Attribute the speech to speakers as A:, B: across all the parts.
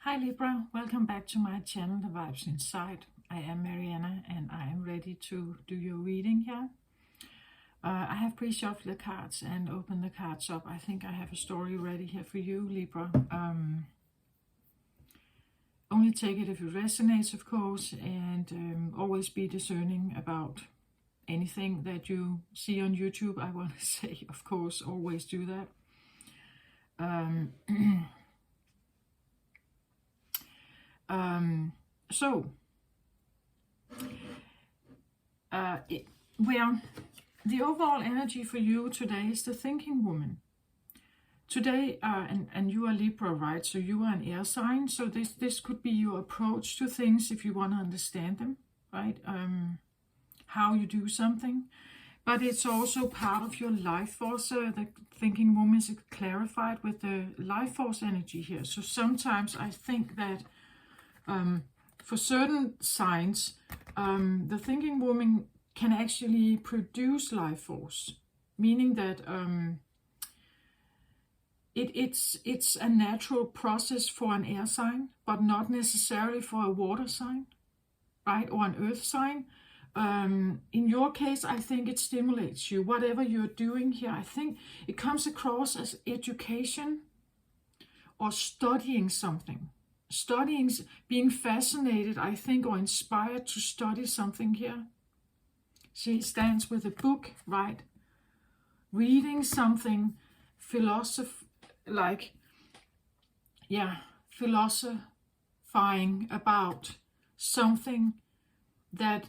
A: Hi Libra, welcome back to my channel, The Vibes Inside. I am Mariana and I am ready to do your reading here. I have pre-shuffled the cards and opened the cards up. I think I have a story ready here for you, Libra. Only take it if it resonates, of course, and always be discerning about anything that you see on YouTube. I want to say, of course, always do that. The overall energy for you today is the thinking woman. Today, and you are Libra, right? So you are an air sign. So this could be your approach to things if you want to understand them, right? How you do something. But it's also part of your life force. The thinking woman is clarified with the life force energy here. So sometimes I think that for certain signs, the thinking woman can actually produce life force, meaning that it's a natural process for an air sign, but not necessarily for a water sign, right, or an earth sign. In your case, I think it stimulates you. Whatever you're doing here, I think it comes across as education or studying something. Studying, being fascinated, I think, or inspired to study something here. She stands with a book, right? Reading something, philosophizing about something that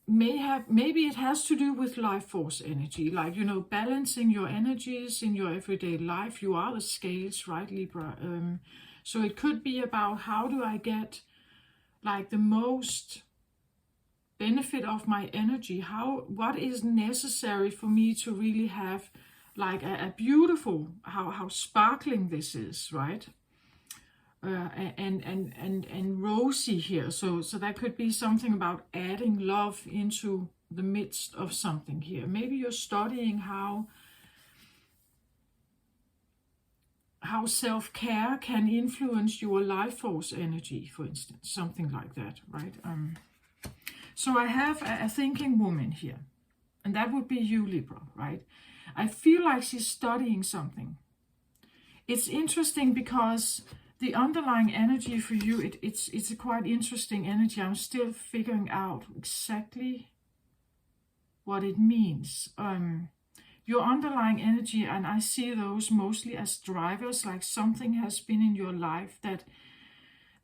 A: maybe it has to do with life force energy, like, you know, balancing your energies in your everyday life. You are the scales, right, Libra? So it could be about how do I get like the most benefit of my energy, what is necessary for me to really have like a beautiful, how sparkling this is, right? And rosy here. So that could be something about adding love into the midst of something here. Maybe you're studying how self-care can influence your life force energy, for instance, something like that, right? So I have a thinking woman here, and that would be you, Libra, right? I feel like she's studying something. It's interesting because the underlying energy for you, it's a quite interesting energy. I'm still figuring out exactly what it means. Your underlying energy, and I see those mostly as drivers, like something has been in your life that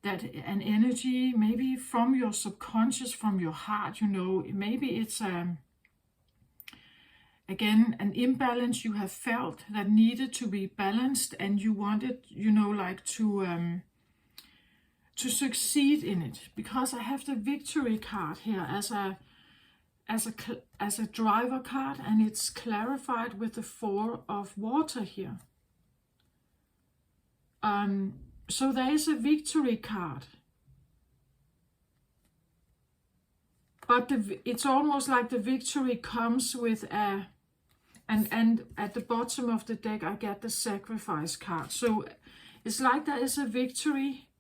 A: an energy, maybe from your subconscious, from your heart, you know, maybe it's again an imbalance you have felt that needed to be balanced, and you wanted, you know, like to succeed in it. Because I have the victory card here as a driver card, and it's clarified with the 4 of water here. So there is a victory card, but it's almost like the victory comes with and at the bottom of the deck I get the sacrifice card. So it's like there is a victory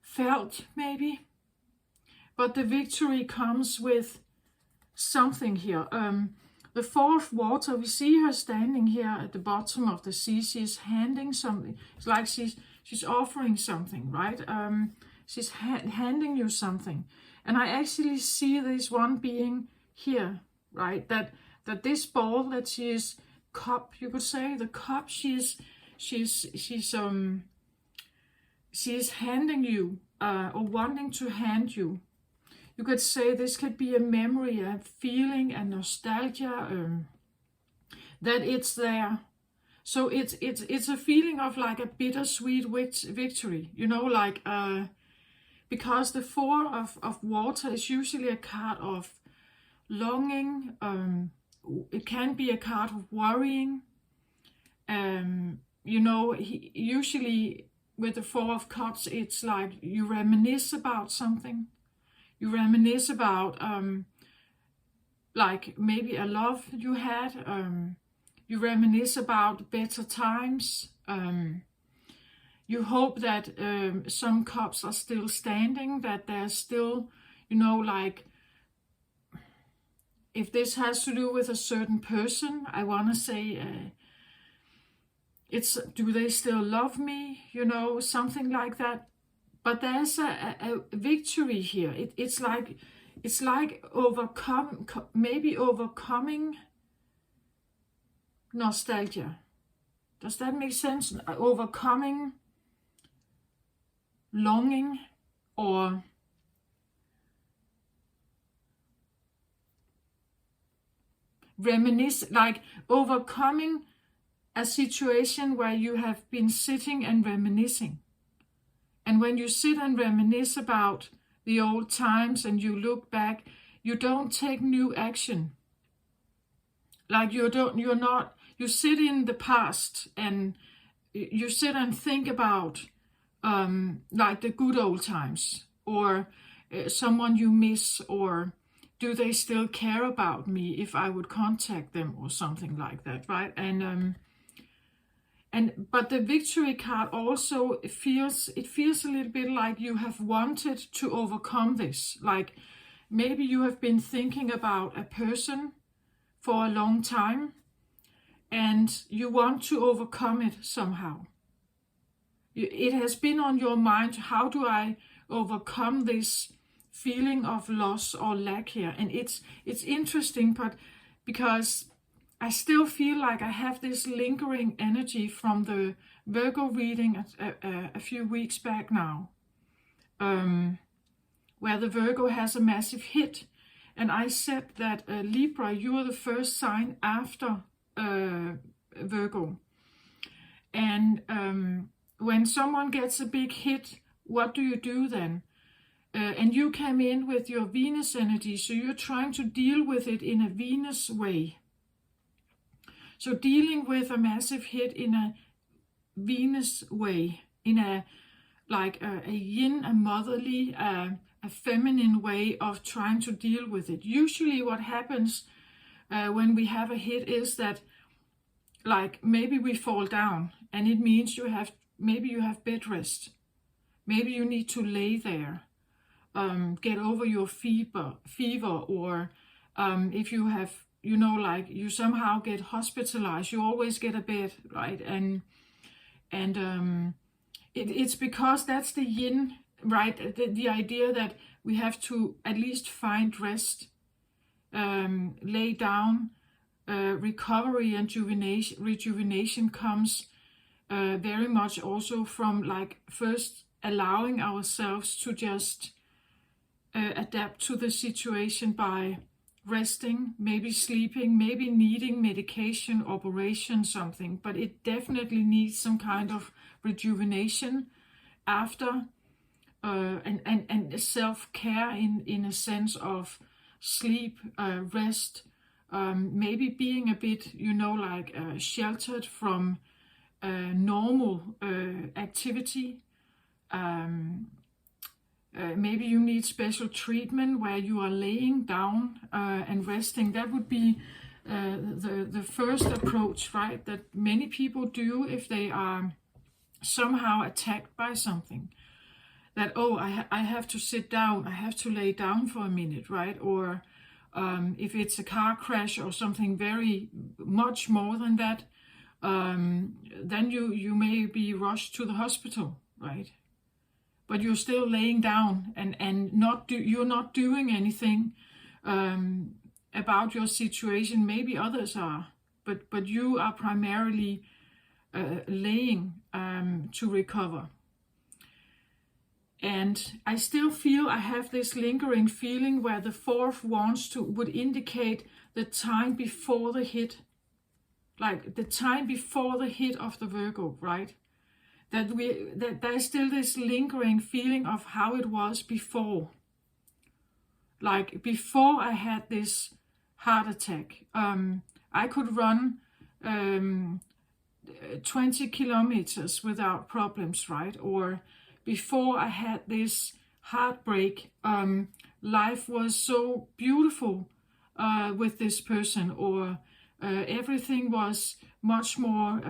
A: felt, maybe, but the victory comes with something here. The 4 of water, we see her standing here at the bottom of the sea. She's handing something. It's like she's offering something, right? She's handing you something. And I actually see this one being here, right? That this ball that she is cup, you could say, the cup she's handing you, or wanting to hand you. You could say this could be a memory, a feeling, a nostalgia, that it's there. So it's a feeling of like a bittersweet victory, you know, like because the 4 of water is usually a card of longing. It can be a card of worrying. You know, usually with the 4 of cups, it's like you reminisce about something. You reminisce about like maybe a love you had. You reminisce about better times. you hope that some cups are still standing, that there's still, you know, like, if this has to do with a certain person, I want to say, it's, do they still love me? You know, something like that. But there's a victory here. It's like maybe overcoming nostalgia. Does that make sense? Overcoming longing, or reminisce, like overcoming a situation where you have been sitting and reminiscing. And when you sit and reminisce about the old times and you look back, you don't take new action. Like you sit in the past and you sit and think about like the good old times, or someone you miss, or do they still care about me if I would contact them, or something like that, right? But the victory card also feels a little bit like you have wanted to overcome this. Like maybe you have been thinking about a person for a long time and you want to overcome it somehow. It has been on your mind, how do I overcome this feeling of loss or lack here? And it's interesting, but because I still feel like I have this lingering energy from the Virgo reading a few weeks back now, where the Virgo has a massive hit. And I said that Libra, you are the first sign after Virgo. And when someone gets a big hit, what do you do then? And you came in with your Venus energy, so you're trying to deal with it in a Venus way. So dealing with a massive hit in a Venus way, in a yin, a motherly, a feminine way of trying to deal with it. Usually what happens when we have a hit is that, like, maybe we fall down, and it means maybe you have bed rest. Maybe you need to lay there, get over your fever, or if you have, you know, like you somehow get hospitalized, you always get a bed, right? And it's because that's the yin, right? The idea that we have to at least find rest, lay down. Recovery and rejuvenation comes very much also from, like, first allowing ourselves to just adapt to the situation by resting, maybe sleeping, maybe needing medication, operation, something. But it definitely needs some kind of rejuvenation after, and self-care in a sense of sleep, rest, maybe being a bit, you know, like sheltered from normal activity. Maybe you need special treatment where you are laying down and resting. That would be the first approach, right? That many people do if they are somehow attacked by something. That, oh, I have to sit down, I have to lay down for a minute, right? Or if it's a car crash or something very much more than that, then you may be rushed to the hospital, right? But you're still laying down and you're not doing anything about your situation. Maybe others are, but you are primarily laying to recover. And I still feel I have this lingering feeling where the fourth wands would indicate the time before the hit, like the time before the hit of the Virgo, right? That there's still this lingering feeling of how it was before. Like before I had this heart attack, I could run 20 kilometers without problems, right? Or before I had this heartbreak, life was so beautiful with this person, or everything was much more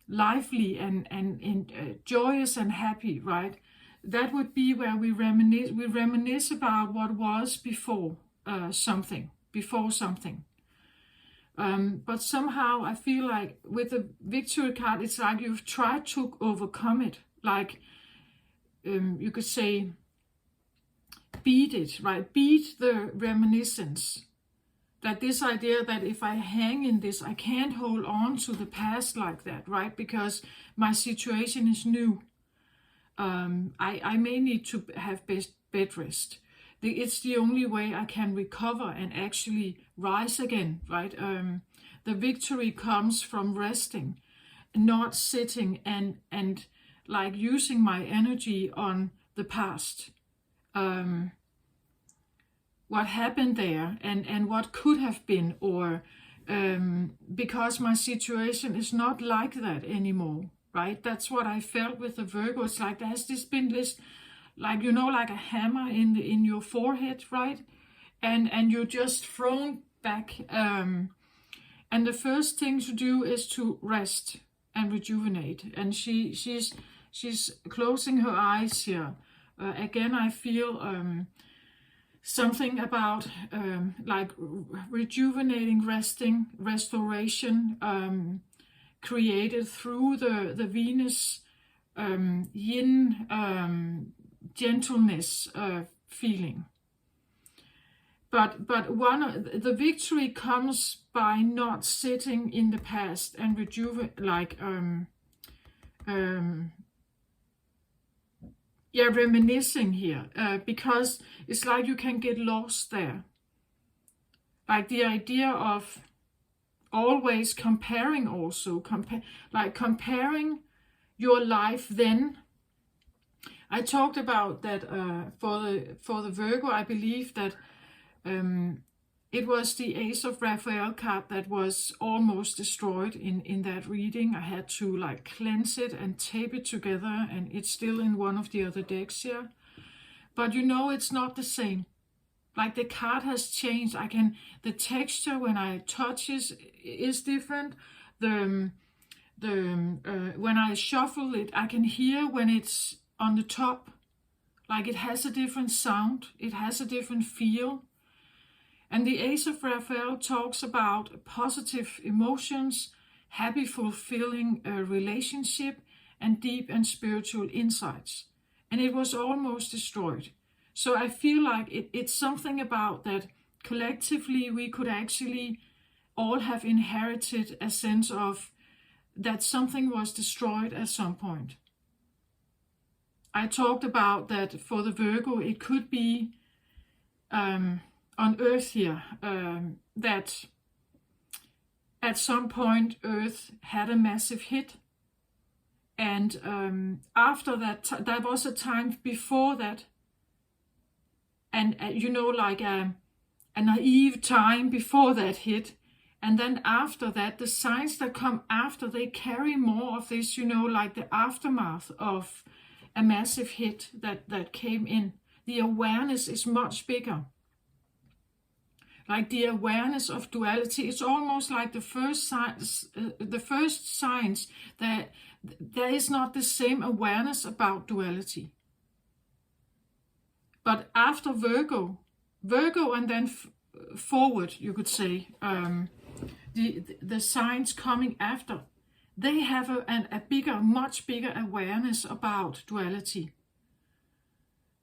A: lively and joyous and happy, right? That would be where we reminisce about what was before something. But somehow I feel like with the victory card, it's like you've tried to overcome it. Like you could say, beat it, right? Beat the reminiscence. That this idea that if I hang in this, I can't hold on to the past like that, right? Because my situation is new. I may need to have bed rest. It's the only way I can recover and actually rise again, right? The victory comes from resting, not sitting and like using my energy on the past. What happened there and what could have been, or because my situation is not like that anymore, right? That's what I felt with the Virgo. It's like there has been this, like, you know, like a hammer in your forehead, right? And you're just thrown back. And the first thing to do is to rest and rejuvenate. And she's closing her eyes here. Again, I feel something about like rejuvenating, resting, restoration, created through the Venus yin gentleness feeling. But the victory comes by not sitting in the past and reminiscing here, because it's like you can get lost there. Like the idea of always comparing, also comparing your life then. I talked about that for the Virgo. I believe that it was the Ace of Raphael card that was almost destroyed in that reading. I had to like cleanse it and tape it together, and it's still in one of the other decks here. But you know, it's not the same. Like the card has changed. The texture when I touch is different. When I shuffle it, I can hear when it's on the top. Like it has a different sound. It has a different feel. And the Ace of Raphael talks about positive emotions, happy, fulfilling relationship, and deep and spiritual insights. And it was almost destroyed. So I feel like it's something about that collectively we could actually all have inherited a sense of that something was destroyed at some point. I talked about that for the Virgo, it could be on Earth here, that at some point Earth had a massive hit. And after that, there was a time before that, and you know, like a naive time before that hit. And then after that, the signs that come after, they carry more of this, you know, like the aftermath of a massive hit that came in. The awareness is much bigger. Like the awareness of duality, it's almost like the first signs that there is not the same awareness about duality. But after Virgo and then forward, you could say, the signs coming after, they have a bigger, much bigger awareness about duality.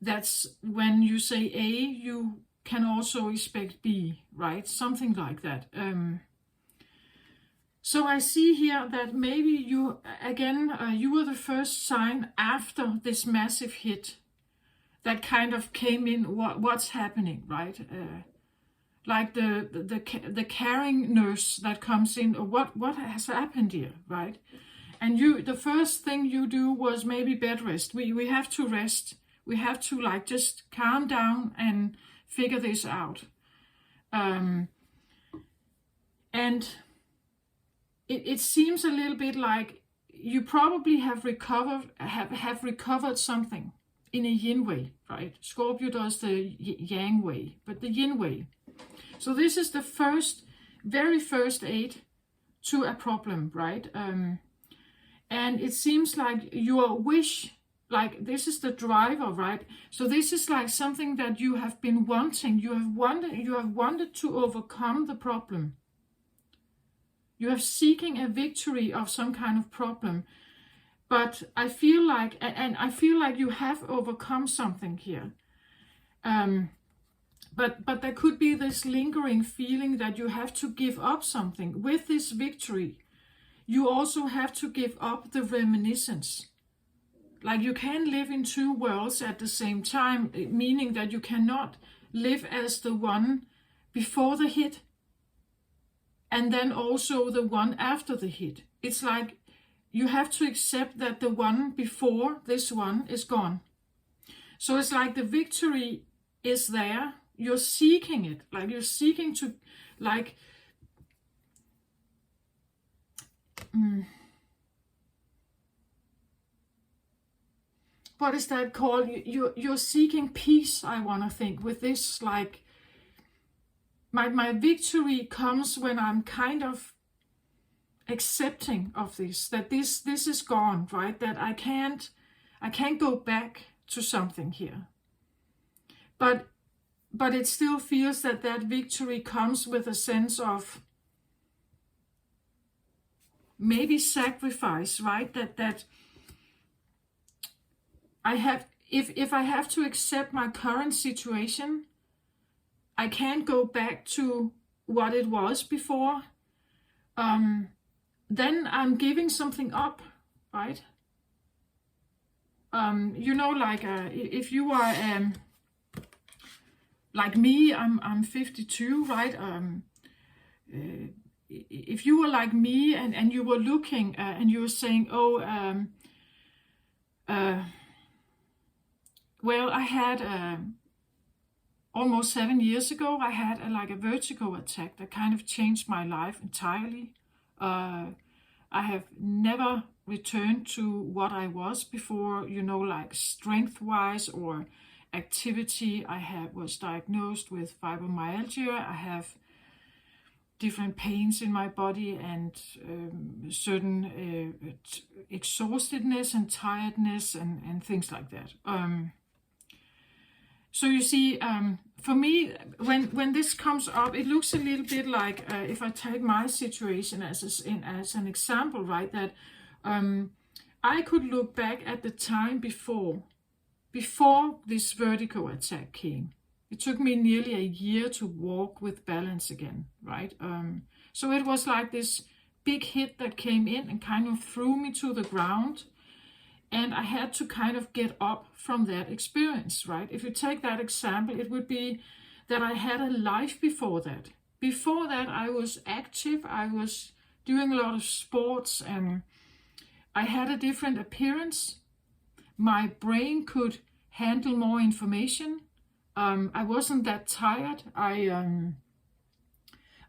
A: That's when you say A, you can also expect B, right? Something like that. So I see here that maybe you, again, you were the first sign after this massive hit that kind of came in. What's happening, right? Like the caring nurse that comes in. What has happened here, right? And the first thing you do was maybe bed rest. We have to rest. We have to like just calm down and figure this out. And it seems a little bit like you probably have recovered something in a yin way, right? Scorpio does the yang way, but the yin way. So this is the very first aid to a problem, right? And it seems like your wish, like this is the driver, right? So this is like something that you have been wanting. You have wanted to overcome the problem. You are seeking a victory of some kind of problem. But I feel like, and I feel like you have overcome something here. But there could be this lingering feeling that you have to give up something. With this victory, you also have to give up the reminiscence. Like you can live in two worlds at the same time, meaning that you cannot live as the one before the hit and then also the one after the hit. It's like you have to accept that the one before this one is gone. So it's like the victory is there. You're seeking it. Like you're seeking to, like, what is that called? You're seeking peace, I want to think, with this, like, my victory comes when I'm kind of accepting of this, that this is gone, right? That I can't go back to something here. But it still feels that victory comes with a sense of maybe sacrifice, right? That I have, if I have to accept my current situation, I can't go back to what it was before. Then I'm giving something up, right? Like if you are like me, I'm 52, right? If you were like me and you were looking and you were saying, oh, well, I had almost 7 years ago, I had a vertigo attack that kind of changed my life entirely. I have never returned to what I was before, like strength-wise or activity. I was diagnosed with fibromyalgia. I have different pains in my body and certain exhaustedness and tiredness and things like that. So you see, for me, when this comes up, it looks a little bit like, if I take my situation as an example, right, that I could look back at the time before this vertigo attack came. It took me nearly a year to walk with balance again, right? So it was like this big hit that came in and kind of threw me to the ground. And I had to kind of get up from that experience, right? If you take that example, it would be that I had a life before that. Before that, I was active. I was doing a lot of sports and I had a different appearance. My brain could handle more information. I wasn't that tired. I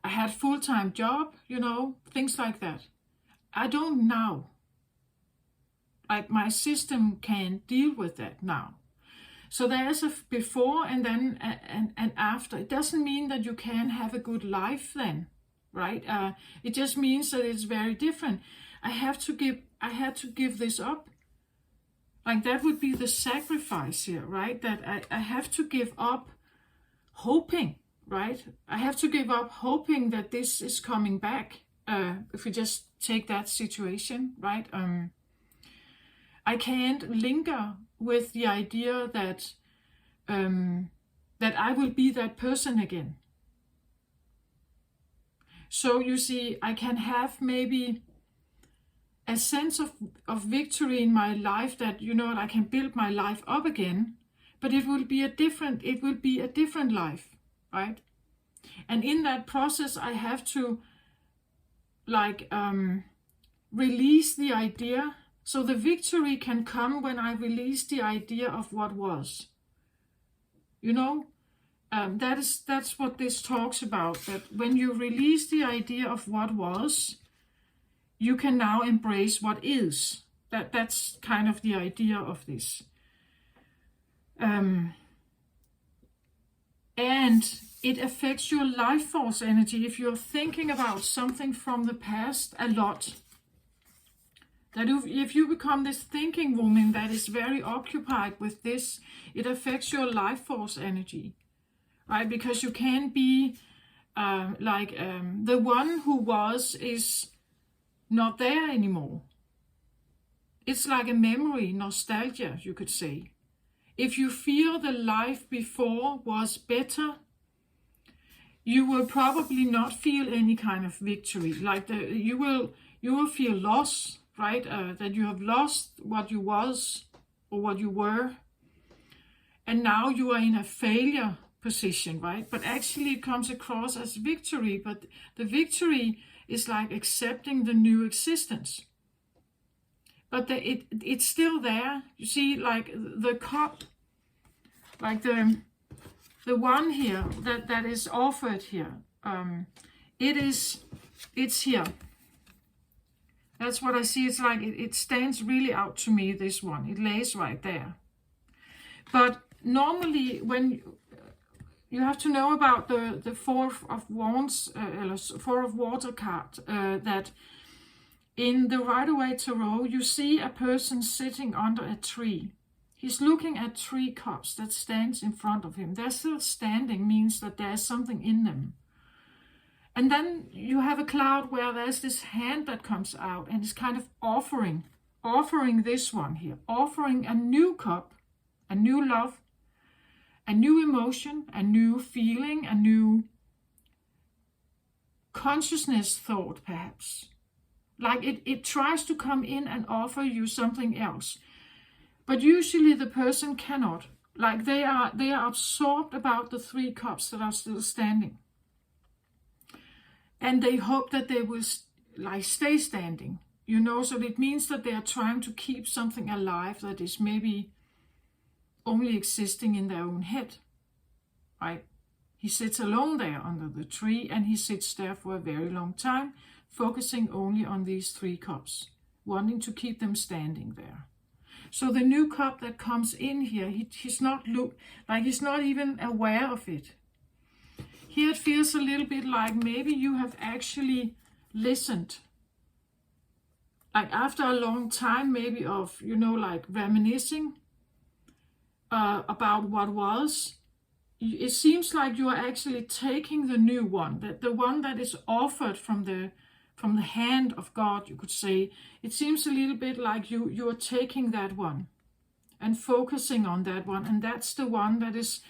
A: had a full-time job, things like that. I don't now. Like my system can deal with that now. So there's a before and then and after. It doesn't mean that you can have a good life then, right? It just means that it's very different. I had to give this up. Like that would be the sacrifice here, right? That I have to give up hoping, right? I have to give up hoping that this is coming back. If we just take that situation, right? I can't linger with the idea that I will be that person again. So you see, I can have maybe a sense of victory in my life that, I can build my life up again, but it will be a different life, right? And in that process, I have to release the idea. So the victory can come when I release the idea of what was. That's what this talks about, that when you release the idea of what was, you can now embrace what is. That's kind of the idea of this. And it affects your life force energy if you're thinking about something from the past a lot. That if you become this thinking woman that is very occupied with this, it affects your life force energy, right? Because you can't be the one who was is not there anymore. It's like a memory, nostalgia, you could say. If you feel the life before was better, you will probably not feel any kind of victory. Like you will feel loss, right? That you have lost what you was or what you were, and now you are in a failure position, right? But actually it comes across as victory, but the victory is like accepting the new existence. But it's still there. You see, like the cup, like the one here that is offered here, it's here. That's what I see. It's like it stands really out to me, this one. It lays right there. But normally when you have to know about the Four of Wands, Four of Water card, that in the Rider-Waite Tarot, you see a person sitting under a tree. He's looking at 3 cups that stands in front of him. They're still standing, means that there's something in them. And then you have a cloud where there's this hand that comes out and is kind of offering this one here, offering a new cup, a new love, a new emotion, a new feeling, a new consciousness thought, perhaps. Like it tries to come in and offer you something else. But usually the person cannot. Like they are absorbed about the 3 cups that are still standing. And they hope that they will like stay standing. You know, so it means that they are trying to keep something alive that is maybe only existing in their own head. Right? He sits alone there under the tree, and he sits there for a very long time, focusing only on these 3 cups, wanting to keep them standing there. So the new cup that comes in here, he's not he's not even aware of it. Here it feels a little bit like maybe you have actually listened. Like after a long time, maybe of, you know, like reminiscing about what was. It seems like you are actually taking the new one, the one that is offered from the hand of God, you could say. It seems a little bit like you are taking that one and focusing on that one, and that's the one that is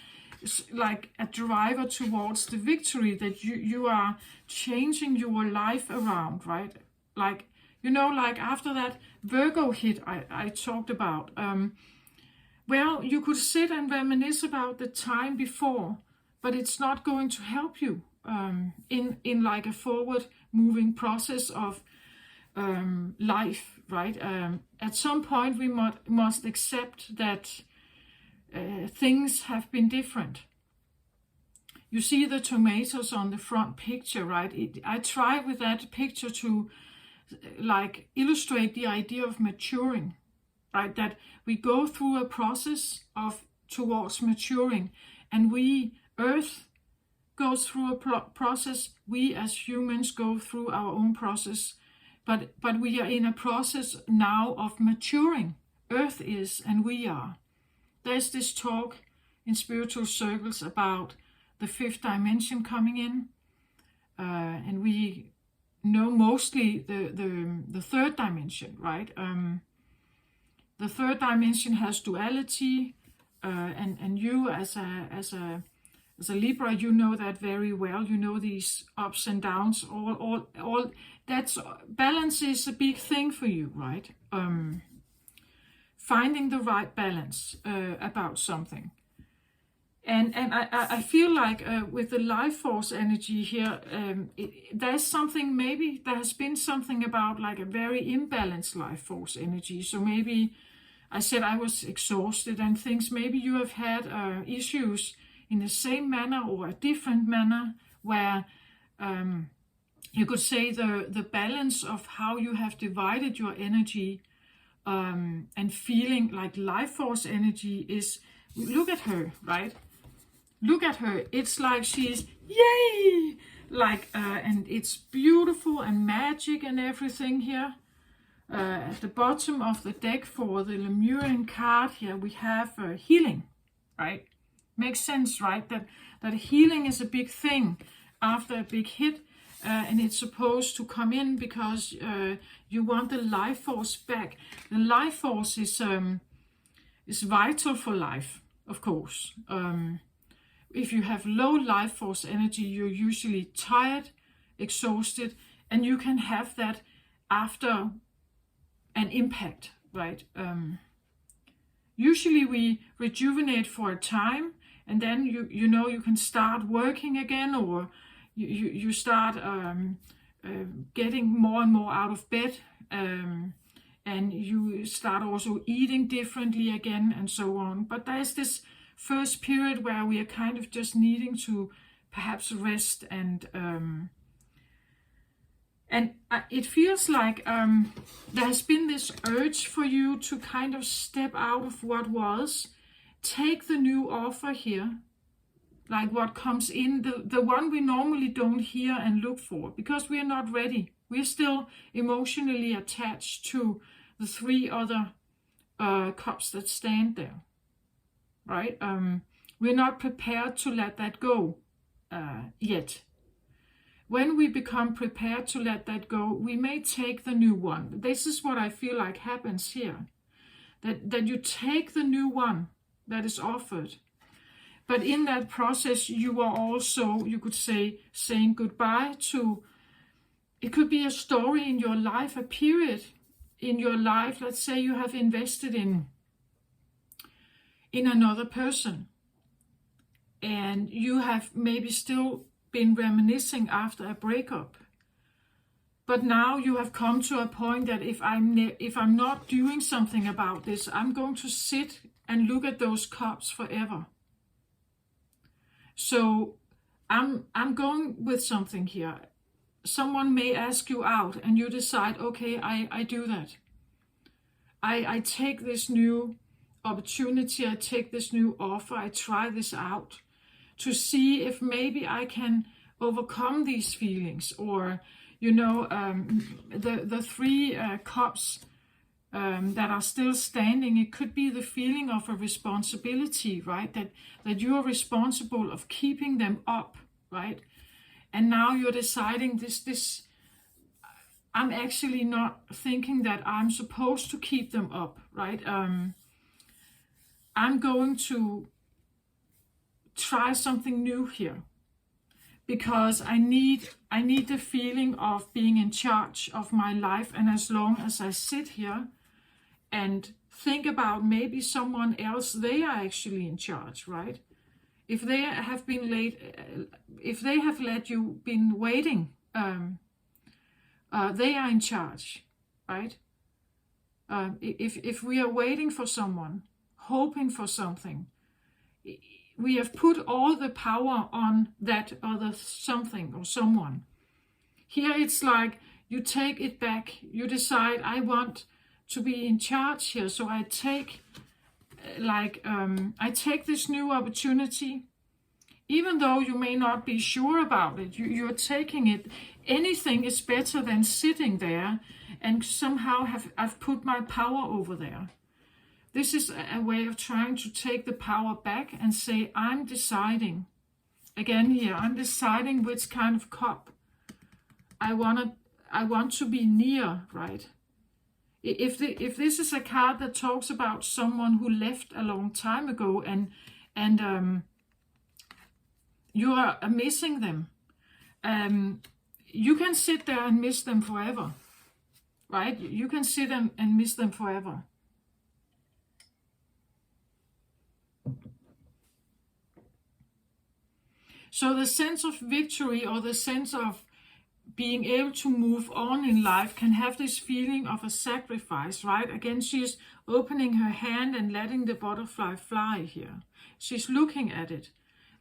A: like a driver towards the victory, that you are changing your life around, right? Like, you know, like after that Virgo hit I talked about, well, you could sit and reminisce about the time before, but it's not going to help you in like a forward moving process of life, right? At some point we must accept that things have been different. You see the tomatoes on the front picture, right? I try with that picture to like illustrate the idea of maturing, right? That we go through a process towards maturing, and Earth goes through a process. We as humans go through our own process, but we are in a process now of maturing. Earth is, and we are. There's this talk in spiritual circles about the 5th dimension coming in, and we know mostly the 3rd dimension, right? The 3rd dimension has duality, and you as a Libra, you know that very well. You know these ups and downs. All that's balance is a big thing for you, right? Finding the right balance about something. And I feel like with the life force energy here, there's something, maybe there has been something about like a very imbalanced life force energy. So maybe I said I was exhausted and things. Maybe you have had issues in the same manner or a different manner, where you could say the balance of how you have divided your energy and feeling like life force energy is, look at her, right? Look at her. It's like she's, yay! Like, and it's beautiful and magic and everything here. At the bottom of the deck for the Lemurian card here, we have healing, right? Makes sense, right? That healing is a big thing after a big hit, and it's supposed to come in because you want the life force back. The life force is vital for life, of course. If you have low life force energy, you're usually tired, exhausted, and you can have that after an impact, right? Usually we rejuvenate for a time, and then you can start working again, or you start getting more and more out of bed, and you start also eating differently again, and so on. But there's this first period where we are kind of just needing to perhaps rest, and it feels like there has been this urge for you to kind of step out of what was, take the new offer here, like what comes in, the one we normally don't hear and look for, because we are not ready. We're still emotionally attached to the 3 other cups that stand there, right? We're not prepared to let that go yet. When we become prepared to let that go, we may take the new one. This is what I feel like happens here. That you take the new one that is offered. But in that process, you are also, you could say, saying goodbye to, it could be a story in your life, a period in your life. Let's say you have invested in another person, and you have maybe still been reminiscing after a breakup. But now you have come to a point that if I'm not doing something about this, I'm going to sit and look at those cups forever. So I'm going with something here. Someone may ask you out, and you decide, okay, I do that. I take this new opportunity, I take this new offer, I try this out to see if maybe I can overcome these feelings, or the 3 cups that are still standing. It could be the feeling of a responsibility, right? That you are responsible of keeping them up, right? And now you're deciding this. I'm actually not thinking that I'm supposed to keep them up, right? I'm going to try something new here, because I need the feeling of being in charge of my life. And as long as I sit here and think about maybe someone else, they are actually in charge, right? If they have been late, if they have let you been waiting, they are in charge, right? If we are waiting for someone, hoping for something, we have put all the power on that other something or someone. Here it's like you take it back. You decide, I want to be in charge here, so I take I take this new opportunity, even though you may not be sure about it. You're taking it. Anything is better than sitting there and somehow I've put my power over there. This is a way of trying to take the power back and say, I'm deciding. Again here, I'm deciding which kind of cup I want to be near, right? If this is a card that talks about someone who left a long time ago, and you are missing them, you can sit there and miss them forever, right? You can sit and miss them forever. So the sense of victory, or the sense of being able to move on in life, can have this feeling of a sacrifice, right? Again, she's opening her hand and letting the butterfly fly here. She's looking at it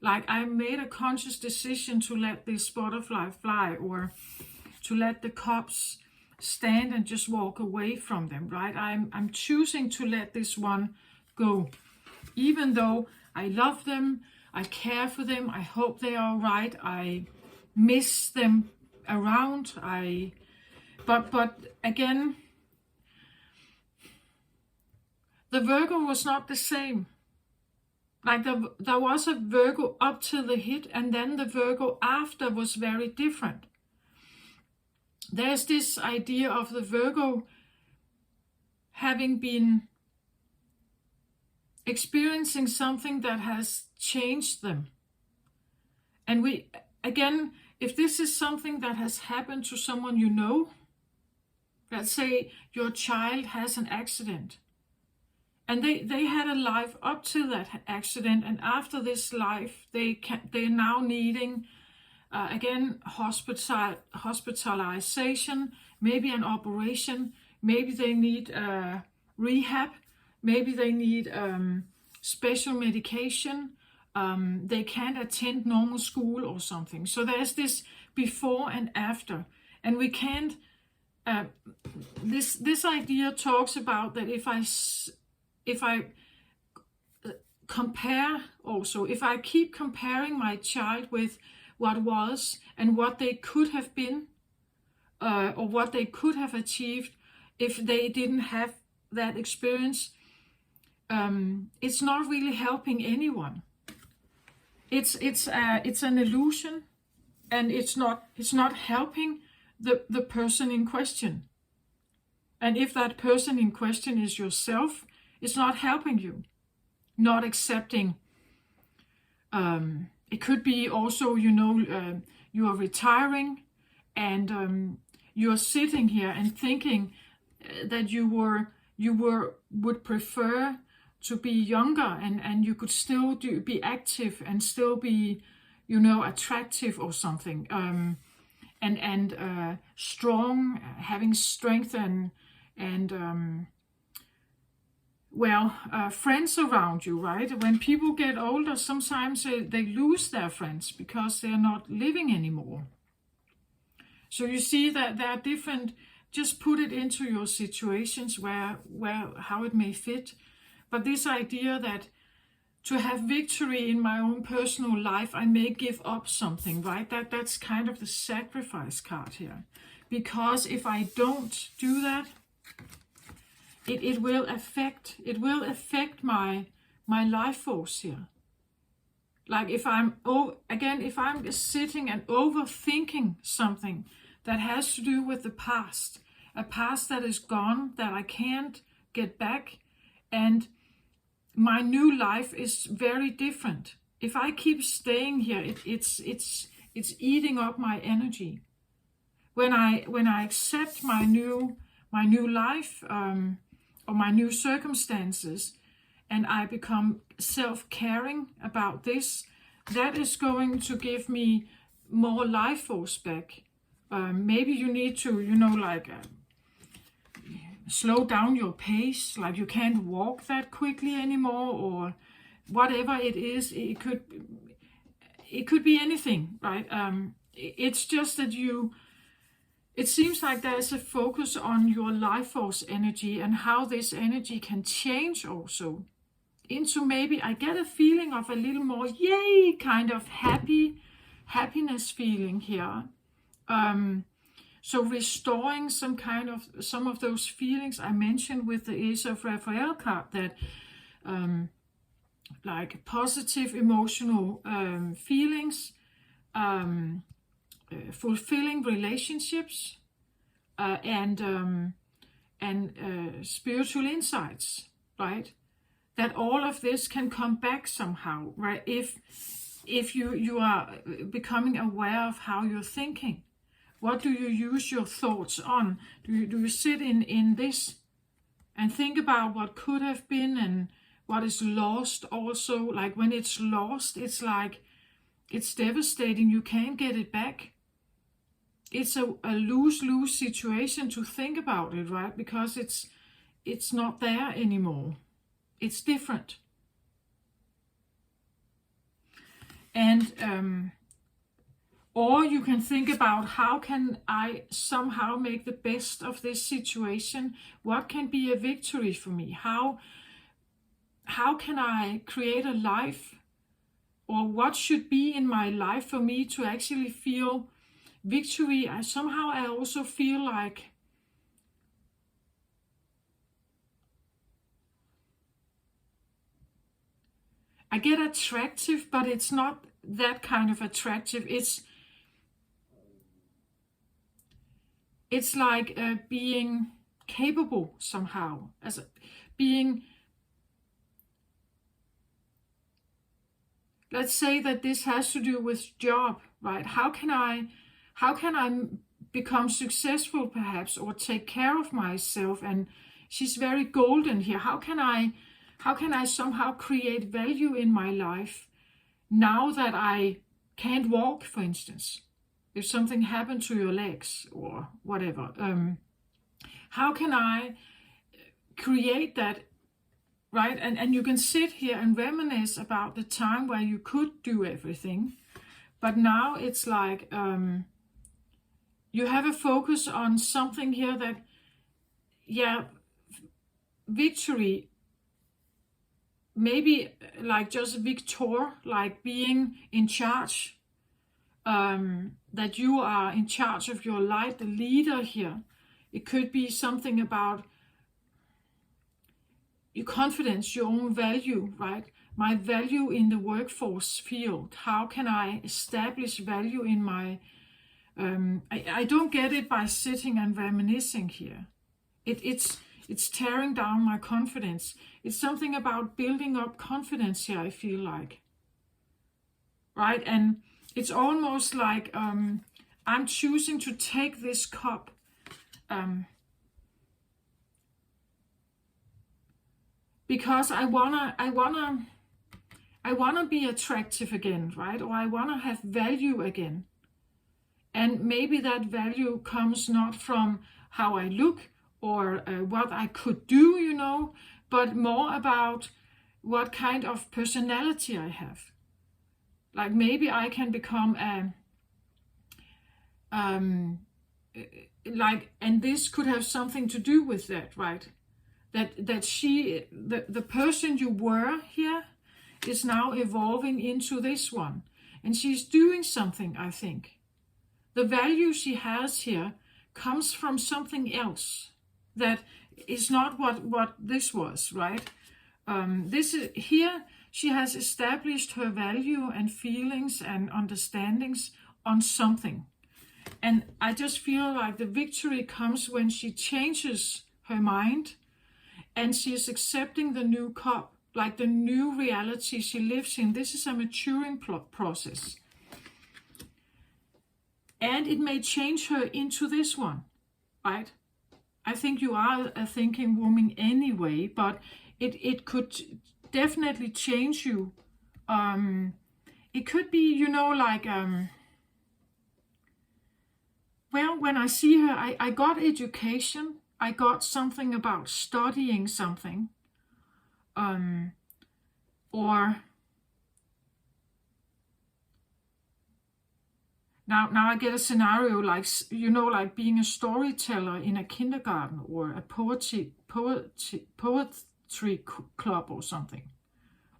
A: like, I made a conscious decision to let this butterfly fly, or to let the cups stand and just walk away from them, right? I'm choosing to let this one go, even though I love them, I care for them, I hope they are all right, I miss them around, but again, the Virgo was not the same. Like there was a Virgo up to the hit, and then the Virgo after was very different. There's this idea of the Virgo having been experiencing something that has changed them. And we, again, if this is something that has happened to someone you know, let's say your child has an accident, and they had a life up to that accident, and after this life, they're now needing, again, hospitalization, maybe an operation, maybe they need rehab, maybe they need special medication, they can't attend normal school or something. So there's this before and after, and we can't, this idea talks about that if I compare also, if I keep comparing my child with what was and what they could have been, or what they could have achieved if they didn't have that experience, it's not really helping anyone. It's an illusion, and it's not helping the person in question. And if that person in question is yourself, it's not helping you. Not accepting. It could be also, you are retiring, and you're sitting here and thinking that you would prefer to be younger, and you could still be active and still be, attractive or something, and strong, having strength and friends around you, right? When people get older, sometimes they lose their friends because they're not living anymore. So you see that there are different, just put it into your situations where how it may fit. But this idea that to have victory in my own personal life, I may give up something, right? That's kind of the sacrifice card here. Because if I don't do that, it will affect my life force here. Like if I'm sitting and overthinking something that has to do with the past, a past that is gone, that I can't get back, and my new life is very different. If I keep staying here, it's eating up my energy. When I accept my new life, or my new circumstances, and I become self-caring about this, that is going to give me more life force back. Maybe you need to, slow down your pace, like you can't walk that quickly anymore, or whatever it is. It could be anything, right? It's just that it seems like there's a focus on your life force energy and how this energy can change also into, maybe I get a feeling of a little more yay kind of happiness feeling here. So restoring some of those feelings I mentioned with the Ace of Raphael card, that like positive emotional feelings, fulfilling relationships, and spiritual insights, right? That all of this can come back somehow, right? If you are becoming aware of how you're thinking. What do you use your thoughts on? Do you sit in this and think about what could have been and what is lost also? Like when it's lost, it's like, it's devastating. You can't get it back. It's a lose-lose situation to think about it, right? Because it's not there anymore. It's different. And or you can think about, how can I somehow make the best of this situation? What can be a victory for me? How can I create a life, or what should be in my life for me to actually feel victory? I also feel like I get attractive, but it's not that kind of attractive. It's like being capable somehow, as being, let's say that this has to do with job, right? How can I become successful perhaps, or take care of myself? And she's very golden here. How can I somehow create value in my life now that I can't walk, for instance? If something happened to your legs or whatever, how can I create that, right? And you can sit here and reminisce about the time where you could do everything, but now it's like you have a focus on something here that, yeah, victory, maybe like just victor, like being in charge, that you are in charge of your life, the leader here. It could be something about your confidence, your own value, right? My value in the workforce field. How can I establish value in my, I don't get it by sitting and reminiscing here. It's tearing down my confidence. It's something about building up confidence here, I feel like. Right? And it's almost like I'm choosing to take this cup. Because I wanna be attractive again, right? Or I wanna have value again. And maybe that value comes not from how I look or what I could do, you know, but more about what kind of personality I have. Like maybe I can become and this could have something to do with that, right? That the person you were here is now evolving into this one. And she's doing something, I think. The value she has here comes from something else that is not what this was, right? This is here, she has established her value and feelings and understandings on something. And I just feel like the victory comes when she changes her mind and she is accepting the new cup, like the new reality she lives in. This is a maturing process. And it may change her into this one, right? I think you are a thinking woman anyway, but it could definitely change you. It could be, you know, like, well, when I see her, I got education. I got something about studying something. Or now I get a scenario like, you know, like being a storyteller in a kindergarten or a poetry club or something.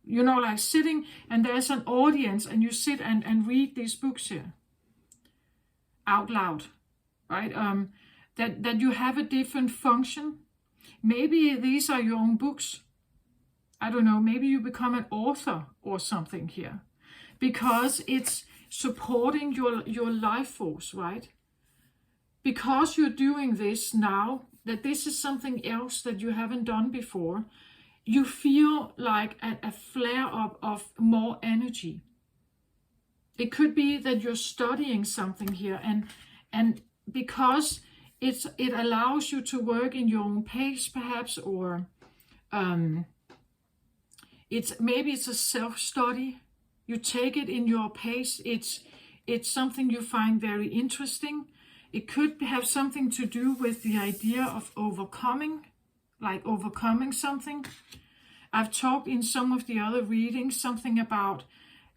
A: You know, like sitting and there's an audience and you sit and read these books here out loud, right? That you have a different function. Maybe these are your own books. I don't know, maybe you become an author or something here because it's supporting your life force, right? Because you're doing this now, that this is something else that you haven't done before, you feel like a flare up of more energy. It could be that you're studying something here and because it allows you to work in your own pace perhaps, or maybe it's a self-study. You take it in your pace. It's something you find very interesting. It could have something to do with the idea of overcoming, like overcoming something. I've talked in some of the other readings something about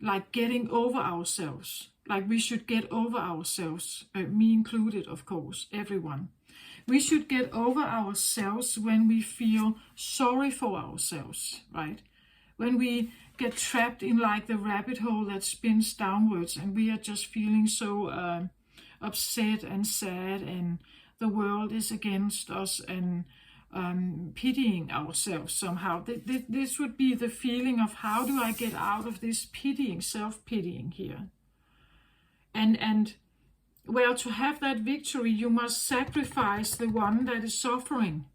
A: like getting over ourselves. Like we should get over ourselves, me included, of course, everyone. We should get over ourselves when we feel sorry for ourselves, right? When we get trapped in like the rabbit hole that spins downwards and we are just feeling so upset and sad and the world is against us and pitying ourselves somehow. This would be the feeling of how do I get out of this pitying, self-pitying here. And well, to have that victory, you must sacrifice the one that is suffering.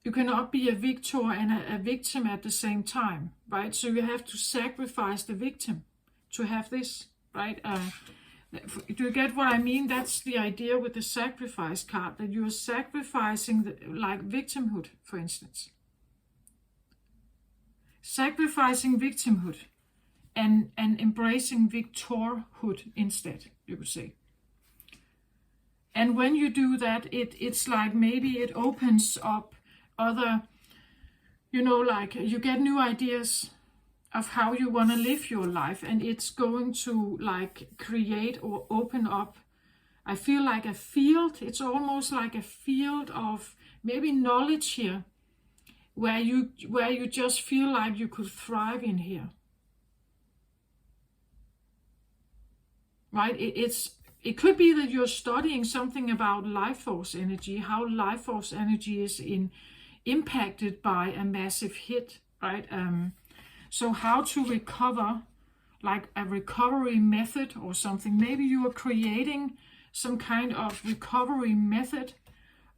A: You cannot be a victor and a victim at the same time, right? So you have to sacrifice the victim to have this, right? Do you get what I mean? That's the idea with the sacrifice card, that you're sacrificing like victimhood, for instance. Sacrificing victimhood and embracing victorhood instead, you could say. And when you do that, it's like maybe it opens up other, like you get new ideas of how you want to live your life, and it's going to like create or open up, I feel like a field. It's almost like a field of maybe knowledge here, where you just feel like you could thrive in here, right? It could be that you're studying something about life force energy, how life force energy is impacted by a massive hit, right? So how to recover, like a recovery method or something. Maybe you are creating some kind of recovery method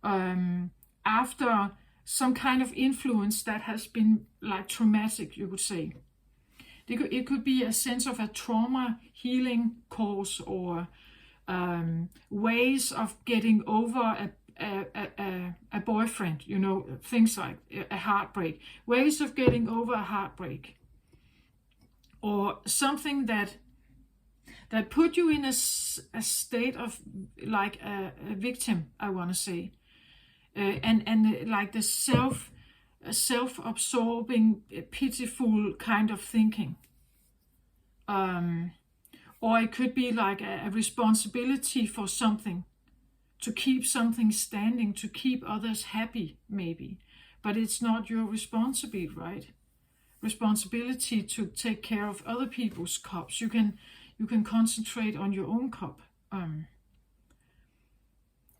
A: after some kind of influence that has been like traumatic, you could say. It could be a sense of a trauma healing course, or ways of getting over a boyfriend, things like a heartbreak, ways of getting over a heartbreak, or something that put you in a state of like a victim, I want to say, and like the self-absorbing, pitiful kind of thinking. Or it could be like a responsibility for something, to keep something standing, to keep others happy, maybe. But it's not your responsibility, right? Responsibility to take care of other people's cups. You can concentrate on your own cup.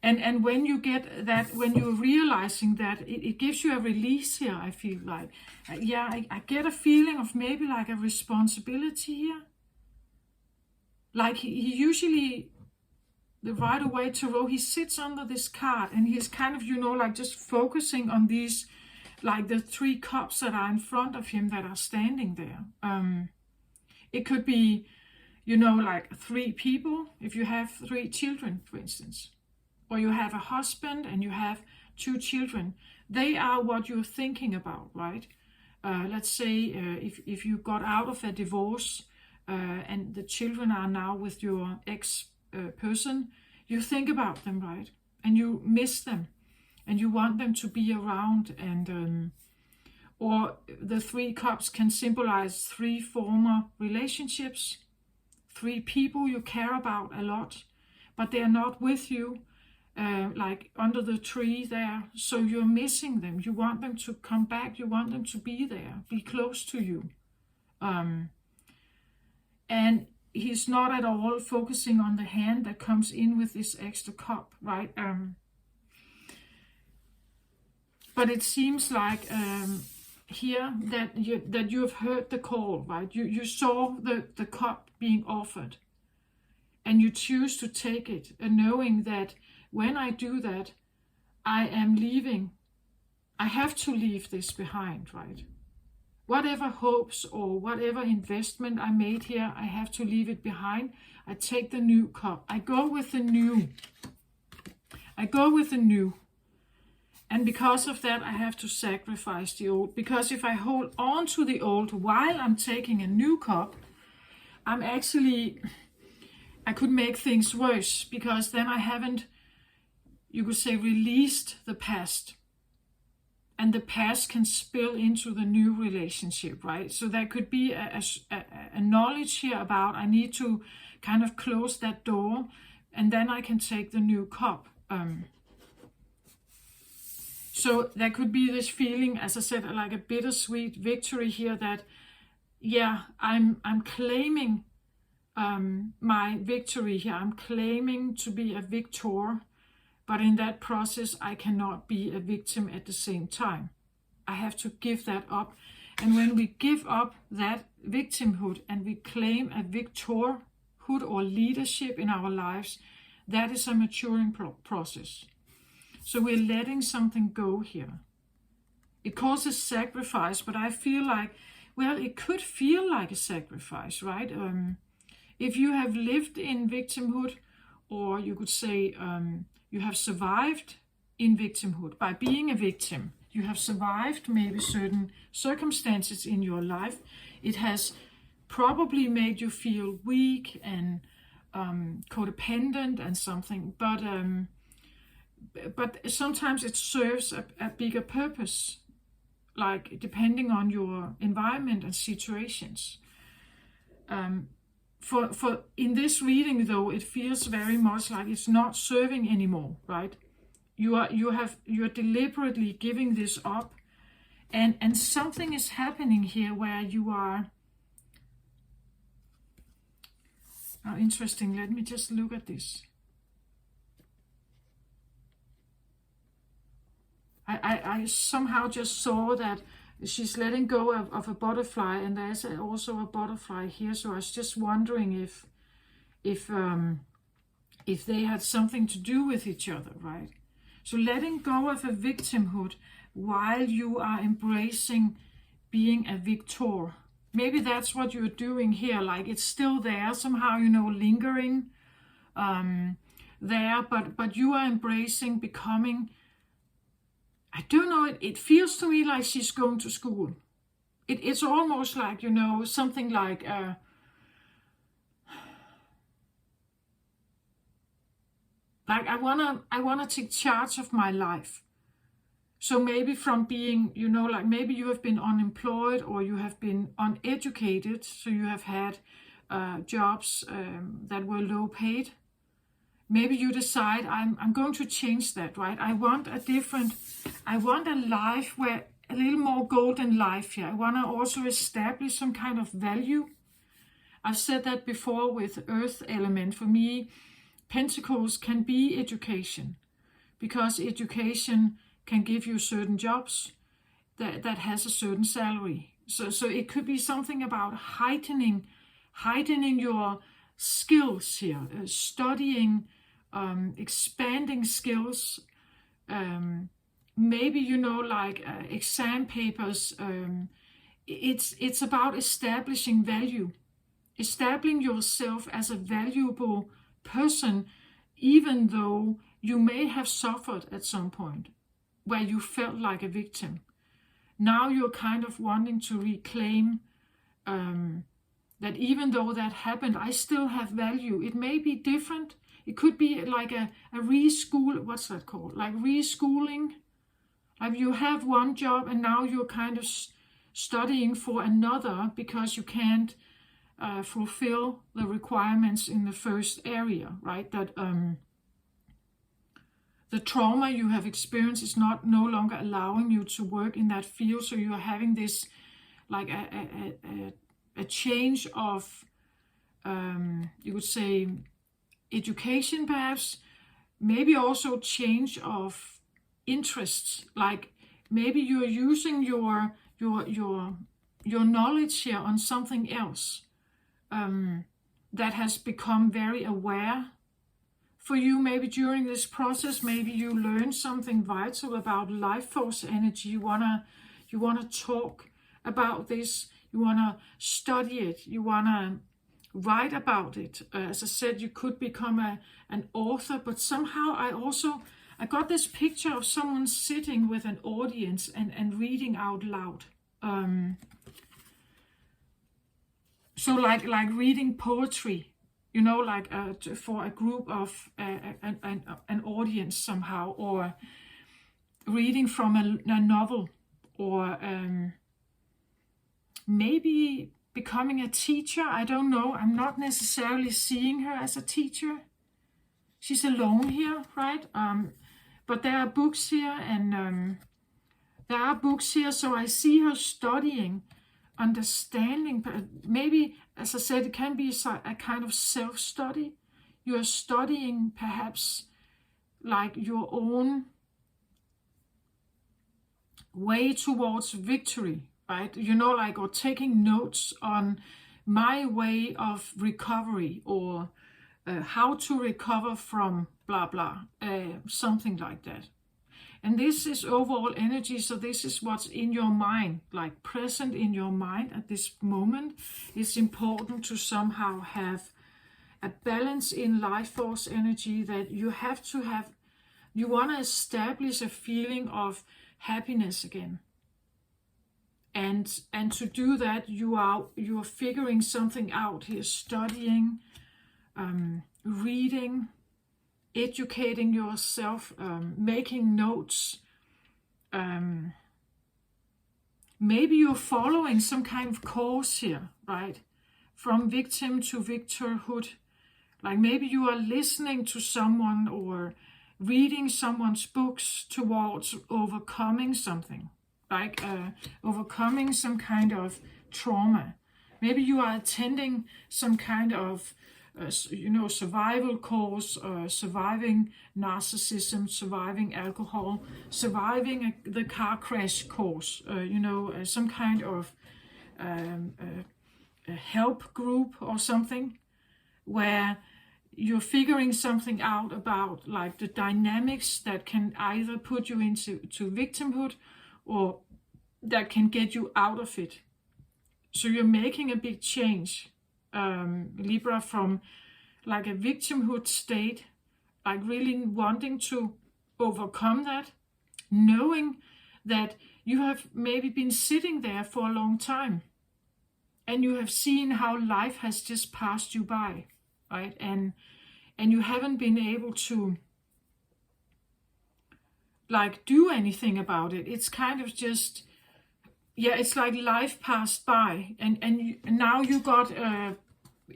A: And when you get that, when you're realizing that, it gives you a release here, I feel like. I get a feeling of maybe like a responsibility here. Like he usually, the right way Tarot, he sits under this card and he's kind of, like just focusing on these, like the 3 cups that are in front of him that are standing there. It could be, like 3 people, if you have 3 children, for instance. Or you have a husband and you have 2 children. They are what you're thinking about, right? Let's say if you got out of a divorce and the children are now with your ex-person, you think about them, right? And you miss them and you want them to be around. And or the 3 cups can symbolize 3 former relationships, 3 people you care about a lot, but they're not with you. Like under the tree there, so you're missing them. You want them to come back. You want them to be there, be close to you. And he's not at all focusing on the hand that comes in with this extra cup, right? But it seems like here that you have heard the call, right? You saw the cup being offered, and you choose to take it, and knowing that when I do that, I am leaving. I have to leave this behind, right? Whatever hopes or whatever investment I made here, I have to leave it behind. I take the new cup. I go with the new. And because of that, I have to sacrifice the old. Because if I hold on to the old while I'm taking a new cup, I could make things worse, because then I haven't, you could say, released the past. And the past can spill into the new relationship, right? So there could be a knowledge here about, I need to kind of close that door, and then I can take the new cup. So there could be this feeling, as I said, like a bittersweet victory here, that, I'm claiming my victory here. I'm claiming to be a victor. But in that process, I cannot be a victim at the same time. I have to give that up. And when we give up that victimhood and we claim a victorhood or leadership in our lives, that is a maturing process. So we're letting something go here. It causes sacrifice, but I feel like, well, it could feel like a sacrifice, right? If you have lived in victimhood, or you could say you have survived in victimhood by being a victim, you have survived maybe certain circumstances in your life, it has probably made you feel weak and codependent and something, but sometimes it serves a bigger purpose, like depending on your environment and situations. For in this reading though, it feels very much like it's not serving anymore, right? You're deliberately giving this up, and something is happening here where you are. Oh, interesting. Let me just look at this. I somehow just saw that she's letting go of a butterfly, and there's also a butterfly here. So I was just wondering if they had something to do with each other, right? So letting go of a victimhood while you are embracing being a victor. Maybe that's what you're doing here. Like it's still there somehow, lingering there, but you are embracing becoming. I don't know, it feels to me like she's going to school. It's almost like, something like I wanna take charge of my life. So maybe from being, like maybe you have been unemployed or you have been uneducated, so you have had jobs that were low paid. Maybe you decide, I'm going to change that, right? I want a life where a little more golden life here. I want to also establish some kind of value. I've said that before with earth element. For me, pentacles can be education, because education can give you certain jobs that has a certain salary. So it could be something about heightening your skills here, studying, expanding skills, maybe exam papers. It's about establishing value, establishing yourself as a valuable person, even though you may have suffered at some point where you felt like a victim. Now you're kind of wanting to reclaim that even though that happened, I still have value. It may be different. It could be like a reschool. What's that called? Like reschooling. Like you have one job and now you're kind of studying for another because you can't fulfill the requirements in the first area, right? That the trauma you have experienced is no longer allowing you to work in that field. So you are having this like a change of, you could say, education perhaps, maybe also change of interests. Like maybe you're using your knowledge here on something else that has become very aware for you. Maybe during this process, maybe you learn something vital about life force energy. You wanna talk about this. You wanna study it. You wanna write about it. As I said, you could become an author, but somehow I got this picture of someone sitting with an audience and reading out loud. So like reading poetry, like for a group of an audience somehow, or reading from a novel, or maybe becoming a teacher. I don't know. I'm not necessarily seeing her as a teacher. She's alone here, right? But there are books here, and so I see her studying, understanding. Maybe, as I said, it can be a kind of self-study. You are studying perhaps like your own way towards victory, right? You know, like, or taking notes on my way of recovery, or how to recover from blah blah, something like that. And this is overall energy, so this is what's in your mind, like present in your mind at this moment. It's important to somehow have a balance in life force energy, that you have to have, you want to establish a feeling of happiness again. And to do that, you are figuring something out here, studying, reading, educating yourself, making notes. Maybe you're following some kind of course here, right? From victim to victorhood. Like maybe you are listening to someone or reading someone's books towards overcoming something, like overcoming some kind of trauma. Maybe you are attending some kind of survival course, surviving narcissism, surviving alcohol, surviving the car crash course, some kind of a help group or something, where you're figuring something out about like the dynamics that can either put you into victimhood or that can get you out of it. So you're making a big change, Libra, from like a victimhood state, like really wanting to overcome that, knowing that you have maybe been sitting there for a long time and you have seen how life has just passed you by, right? And you haven't been able to like do anything about it. It's kind of just, it's like life passed by, and now you got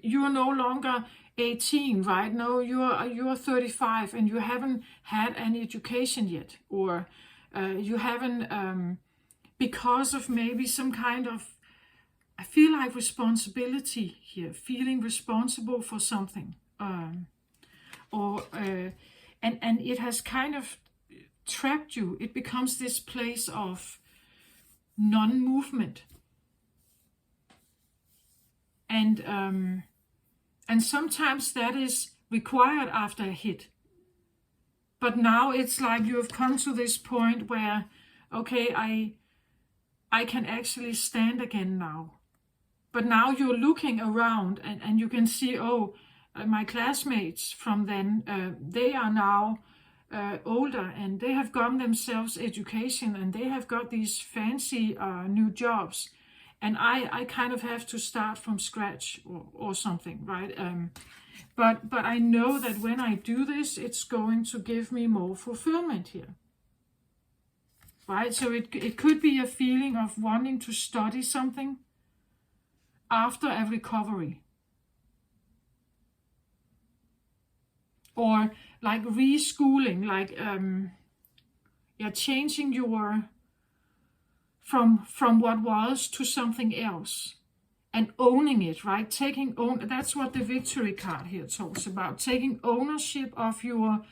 A: you are no longer 18, right? No, you are 35, and you haven't had any education yet, or you haven't, because of maybe some kind of, I feel like responsibility here, feeling responsible for something, and it has kind of trapped you. It becomes this place of non-movement, and sometimes that is required after a hit. But now it's like you have come to this point where, okay, I can actually stand again now. But now you're looking around and you can see, my classmates from then, they are now older, and they have gotten themselves education, and they have got these fancy new jobs, and I kind of have to start from scratch or something, right? But I know that when I do this, it's going to give me more fulfillment here, right? So it could be a feeling of wanting to study something after a recovery, or like reschooling, like changing your from what was to something else, and owning it, right? That's what the victory card here talks about, taking ownership of your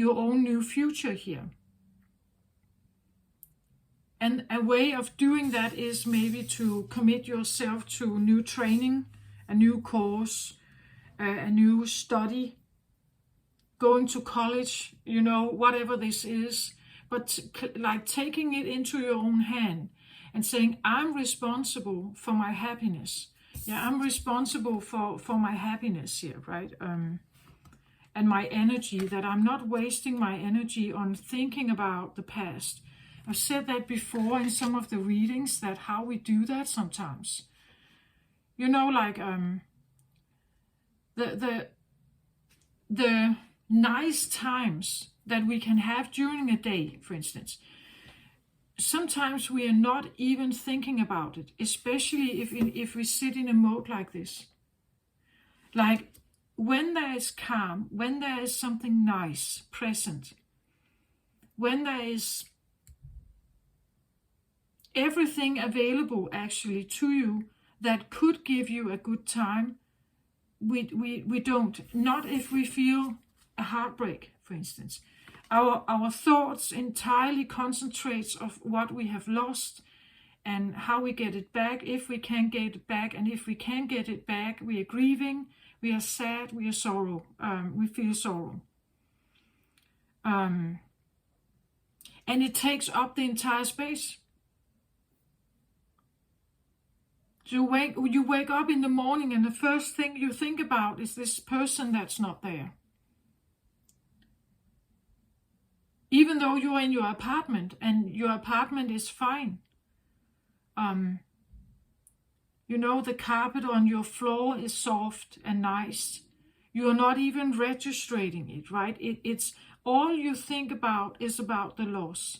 A: own new future here. And a way of doing that is maybe to commit yourself to new training, a new course, a new study, going to college, whatever this is, but like taking it into your own hand and saying, I'm responsible for my happiness. Yeah, I'm responsible for my happiness here, right? And my energy, that I'm not wasting my energy on thinking about the past. I've said that before in some of the readings, that how we do that sometimes. Like the nice times that we can have during a day, for instance, sometimes we are not even thinking about it, especially if we sit in a mode like this. Like when there is calm, when there is something nice present, when there is everything available actually to you that could give you a good time, we don't. Not if we feel a heartbreak, for instance. Our thoughts entirely concentrates of what we have lost and how we get it back, if we can get it back. And if we can get it back, we are grieving, we are sad, we are sorrow, we feel sorrow. And it takes up the entire space. So you wake up in the morning and the first thing you think about is this person that's not there. Even though you are in your apartment and your apartment is fine. You know, the carpet on your floor is soft and nice. You are not even registering it, right? It's all you think about is about the loss.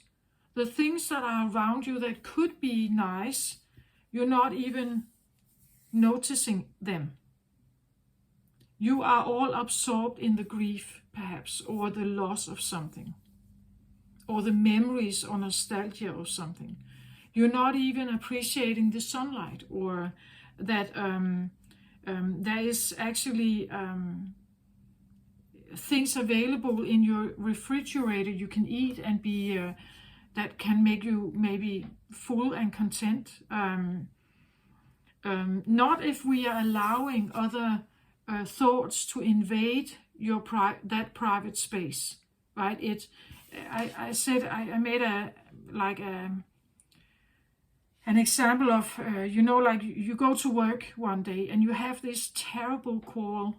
A: The things that are around you that could be nice, you're not even noticing them. You are all absorbed in the grief, perhaps, or the loss of something, or the memories or nostalgia of something. You're not even appreciating the sunlight, or that there is actually things available in your refrigerator you can eat and be that can make you maybe full and content. Not if we are allowing other thoughts to invade your that private space, right? I said I made an example of, like you go to work one day and you have this terrible call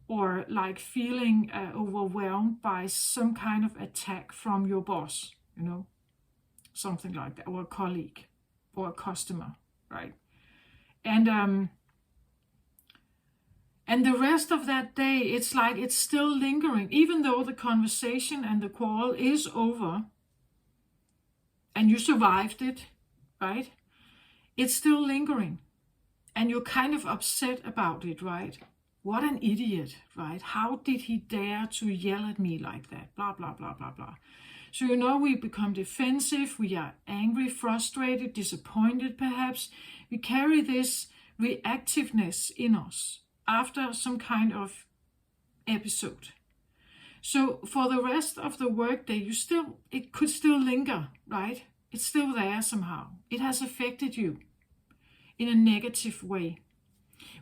A: or like feeling overwhelmed by some kind of attack from your boss, something like that, or a colleague or a customer, right? And the rest of that day, it's like it's still lingering, even though the conversation and the call is over and you survived it, right? It's still lingering and you're kind of upset about it, right? What an idiot, right? How did he dare to yell at me like that? Blah, blah, blah, blah, blah. So, we become defensive, we are angry, frustrated, disappointed perhaps. We carry this reactiveness in us after some kind of episode. So for the rest of the workday, it could still linger, right? It's still there somehow. It has affected you in a negative way.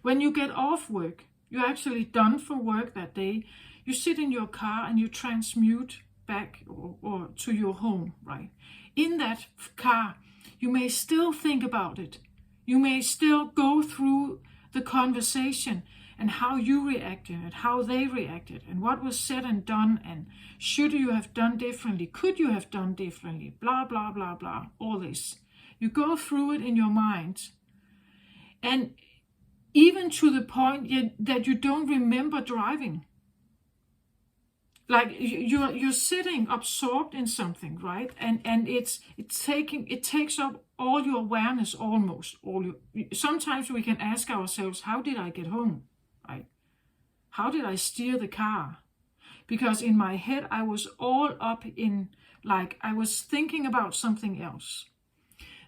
A: When you get off work, you're actually done for work that day. You sit in your car and you transmute back or to your home, right? In that car, you may still think about it. You may still go through the conversation and how you reacted and how they reacted and what was said and done and should you have done differently, could you have done differently, blah, blah, blah, blah, all this. You go through it in your mind, and even to the point that you don't remember driving. Like you're sitting absorbed in something, right? And it takes up all your awareness, almost all your. Sometimes we can ask ourselves, how did I get home? Right? How did I steer the car? Because in my head I was all up in, like I was thinking about something else.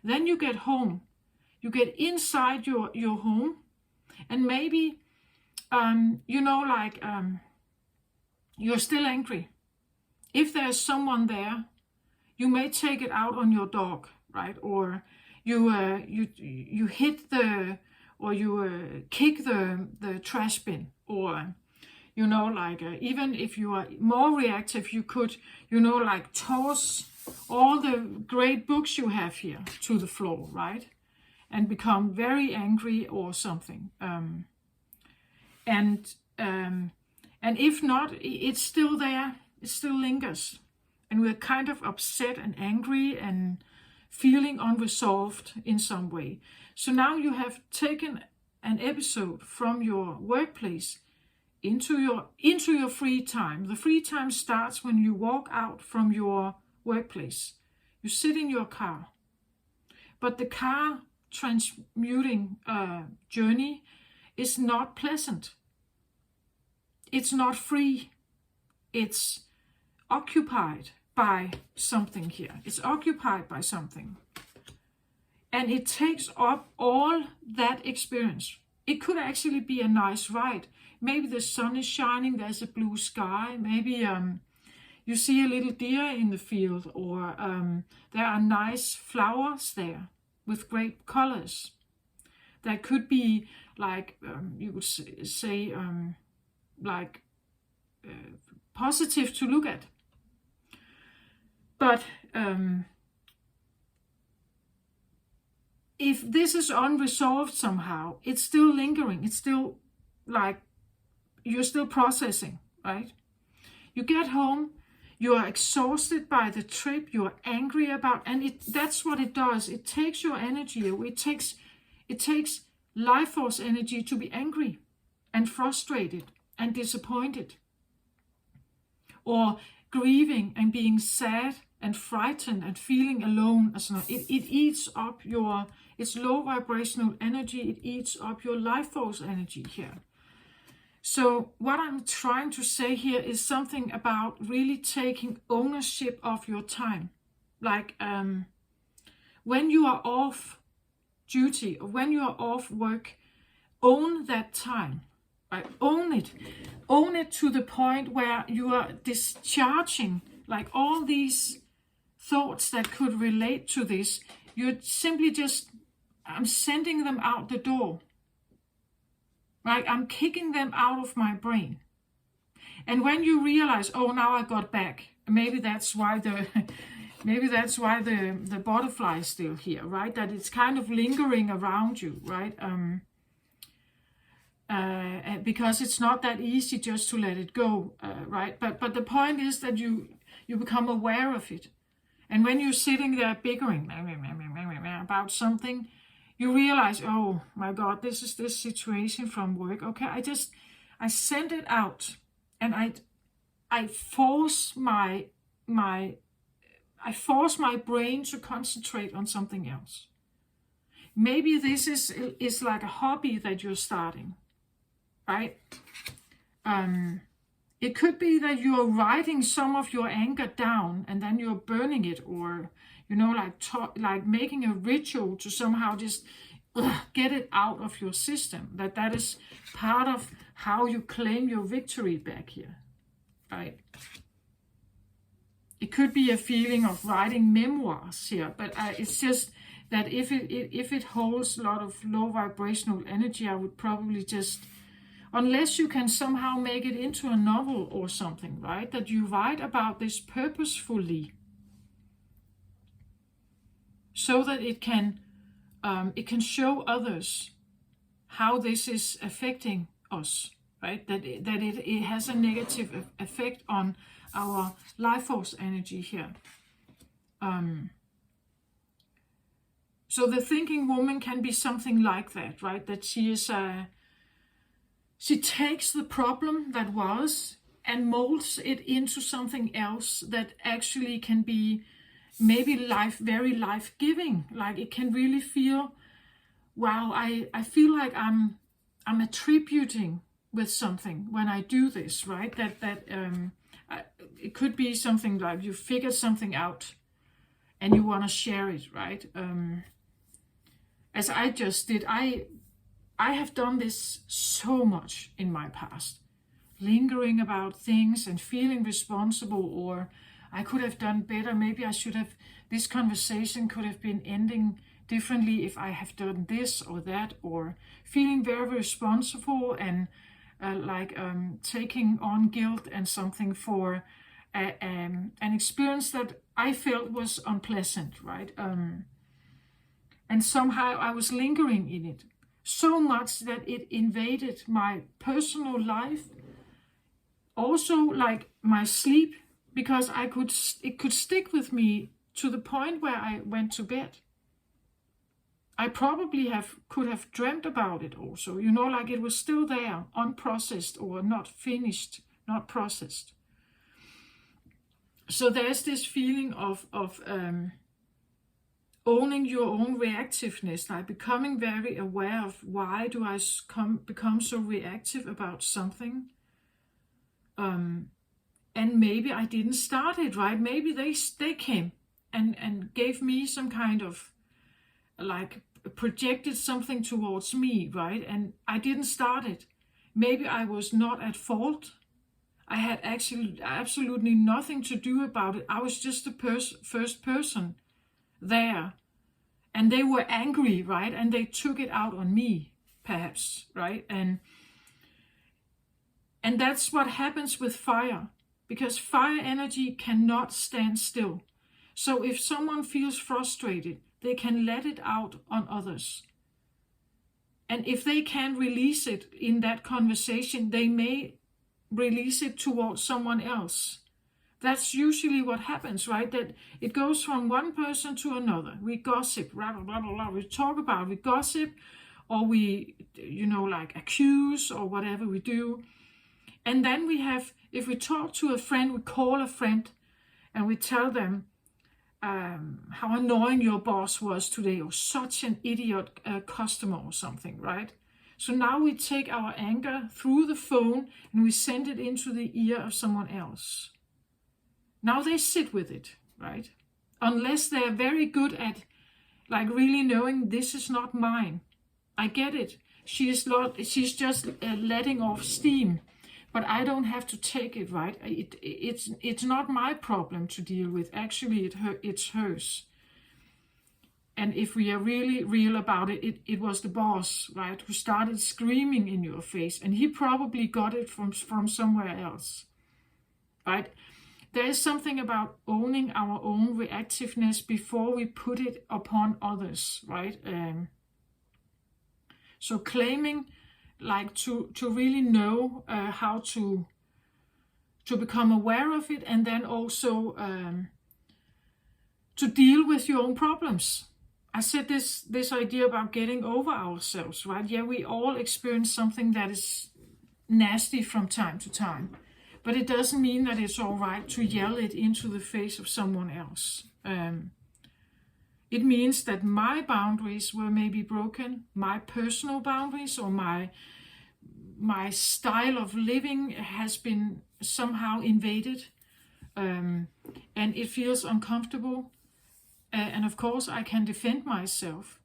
A: Then you get home, you get inside your home, and maybe you're still angry. If there's someone there, you may take it out on your dog, right? Or you hit or you kick the trash bin, or even if you are more reactive, you could toss all the great books you have here to the floor, right? And become very angry or something. And if not, it's still there. It still lingers. And we're kind of upset and angry and feeling unresolved in some way. So now you have taken an episode from your workplace into your free time. The free time starts when you walk out from your workplace. You sit in your car. But the car transmuting journey is not pleasant. It's not free. It's occupied by something here. It's occupied by something. And it takes up all that experience. It could actually be a nice ride. Maybe the sun is shining, there's a blue sky. Maybe you see a little deer in the field, or there are nice flowers there with great colors. That could be like, you would say, like positive to look at. But if this is unresolved somehow, it's still lingering. It's still like you're still processing, right? You get home, you are exhausted by the trip, you are angry about, and that's what it does. It takes your energy away. It takes life force energy to be angry and frustrated and disappointed, or grieving and being sad and frightened and feeling alone. It eats up it's low vibrational energy. It eats up your life force energy here. So what I'm trying to say here is something about really taking ownership of your time. Like when you are off duty, or when you are off work, own that time. Right? Own it. Own it to the point where you are discharging like all these thoughts that could relate to this. You're simply just, I'm sending them out the door. Right? I'm kicking them out of my brain. And when you realize, oh, now I got back, maybe that's why the butterfly is still here, right? That it's kind of lingering around you, right? Because it's not that easy just to let it go, right? But the point is that you become aware of it. And when you're sitting there bickering about something, you realize, oh my God, this is this situation from work. Okay, I send it out, and I force my brain to concentrate on something else. Maybe this is like a hobby that you're starting, right? It could be that you're writing some of your anger down and then you're burning it, or like making a ritual to somehow just get it out of your system. That is part of how you claim your victory back here, right? It could be a feeling of writing memoirs here, but it's just that if it holds a lot of low vibrational energy, I would probably just, unless you can somehow make it into a novel or something, right? That you write about this purposefully, so that it can show others how this is affecting us, right? That it has a negative effect on our life force energy here. So the thinking woman can be something like that, right? That she takes the problem that was and molds it into something else that actually can be maybe very life-giving. Like it can really feel, wow, I feel like I'm attributing with something when I do this, right? It could be something like you figured something out and you want to share it, right? As I just did, I have done this so much in my past, lingering about things and feeling responsible, or I could have done better. Maybe this conversation could have been ending differently if I have done this or that, or feeling very responsible and taking on guilt and something for an experience that I felt was unpleasant, right? And somehow I was lingering in it so much that it invaded my personal life, also like my sleep, because it could stick with me to the point where I went to bed. I probably could have dreamt about it also, like it was still there, unprocessed or not finished, not processed. So there's this feeling of owning your own reactiveness, like becoming very aware of why do I become so reactive about something. And maybe I didn't start it, right? Maybe they came and gave me some kind of like projected something towards me, right? And I didn't start it. Maybe I was not at fault. I had actually absolutely nothing to do about it. I was just the first person there. And they were angry, right? And they took it out on me, perhaps, right? And that's what happens with fire, because fire energy cannot stand still. So if someone feels frustrated, they can let it out on others. And if they can't release it in that conversation, they may release it towards someone else. That's usually what happens, right? That it goes from one person to another. We gossip, blah, blah, blah, blah. We talk about, we gossip, or we, like accuse, or whatever we do. And then we have, if we talk to a friend, we call a friend and we tell them how annoying your boss was today, or such an idiot customer or something, right? So now we take our anger through the phone and we send it into the ear of someone else. Now they sit with it, right? Unless they're very good at really knowing this is not mine. I get it. She's just letting off steam. But I don't have to take it, right? It's not my problem to deal with. Actually, it's hers. And if we are really real about it, it was the boss, right, who started screaming in your face. And he probably got it from somewhere else, right? There is something about owning our own reactiveness before we put it upon others, right? So claiming, to really know how to become aware of it, and then also to deal with your own problems. I said this idea about getting over ourselves, right? Yeah, we all experience something that is nasty from time to time, but it doesn't mean that it's all right to yell it into the face of someone else. It means that my boundaries were maybe broken, my personal boundaries, or my style of living has been somehow invaded, and it feels uncomfortable. And of course, I can defend myself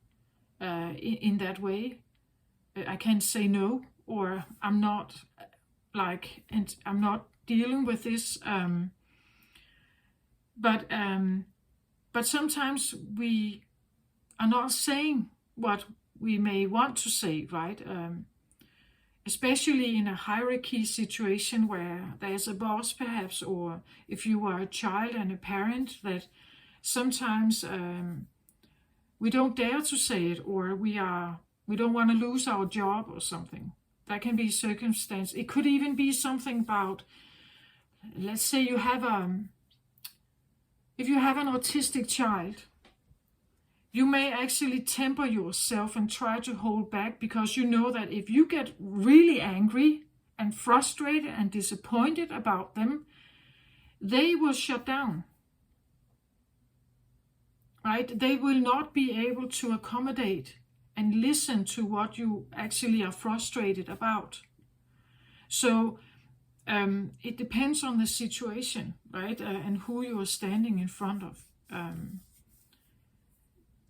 A: in that way. I can say no, or I'm not and I'm not dealing with this. But sometimes we are not saying what we may want to say, right? Especially in a hierarchy situation where there's a boss perhaps, or if you are a child and a parent, that sometimes we don't dare to say it, or we don't want to lose our job or something. That can be circumstance. It could even be something about, let's say if you have an autistic child, you may actually temper yourself and try to hold back, because you know that if you get really angry and frustrated and disappointed about them, they will shut down, right? They will not be able to accommodate and listen to what you actually are frustrated about. So it depends on the situation, right? And who you are standing in front of.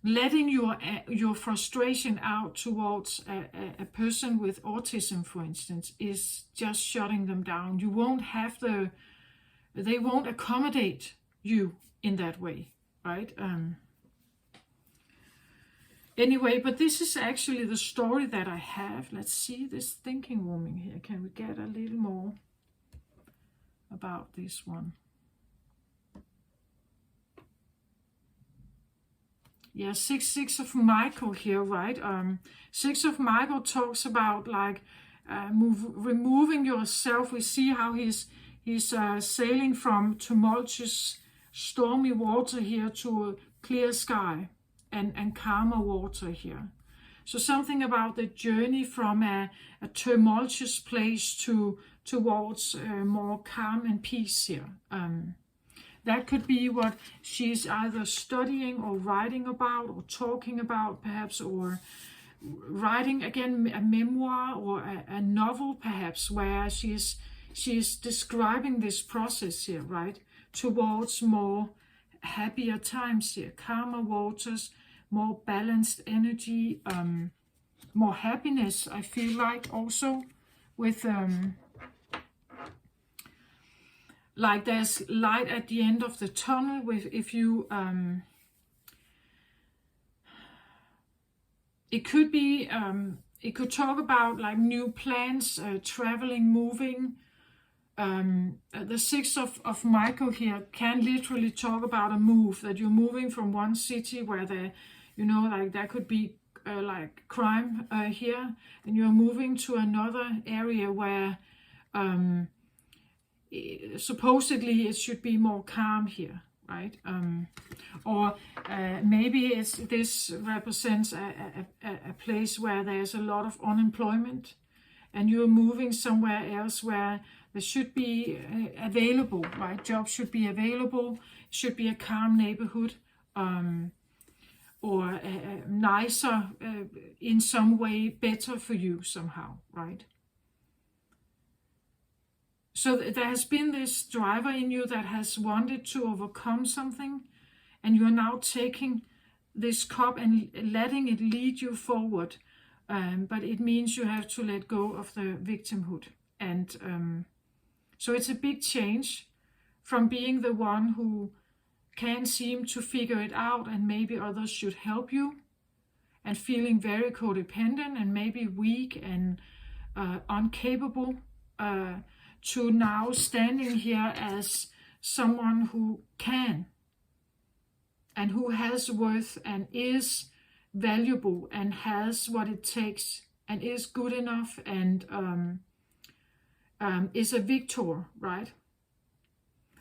A: Letting your frustration out towards a person with autism, for instance, is just shutting them down. You won't have they won't accommodate you in that way, right? Anyway, but this is actually the story that I have. Let's see this thinking woman here. Can we get a little more about this one? Yeah, 6 of Michael here, right? 6 of Michael talks about removing yourself. We see how he's sailing from tumultuous, stormy water here to a clear sky and calmer water here. So something about the journey from a tumultuous place towards more calm and peace here. That could be what she's either studying or writing about or talking about perhaps, or writing again a memoir or a novel perhaps, where she's describing this process here, right? Towards more happier times here, calmer waters, more balanced energy, more happiness, I feel like, also with like there's light at the end of the tunnel. With if you it could be it could talk about like new plans, traveling, moving. The Six of Michael here can literally talk about a move, that you're moving from one city where there, you know, like there could be like crime here, and you're moving to another area where supposedly it should be more calm here, right? Or maybe this represents a place where there's a lot of unemployment, and you're moving somewhere else where there should be available, right? Jobs should be available, should be a calm neighborhood, or nicer, in some way better for you somehow, right? So there has been this driver in you that has wanted to overcome something, and you're now taking this cup and letting it lead you forward. But it means you have to let go of the victimhood. And so it's a big change from being the one who can't seem to figure it out, and maybe others should help you, and feeling very codependent and maybe weak and incapable, to now standing here as someone who can, and who has worth, and is valuable, and has what it takes, and is good enough, and is a victor, right?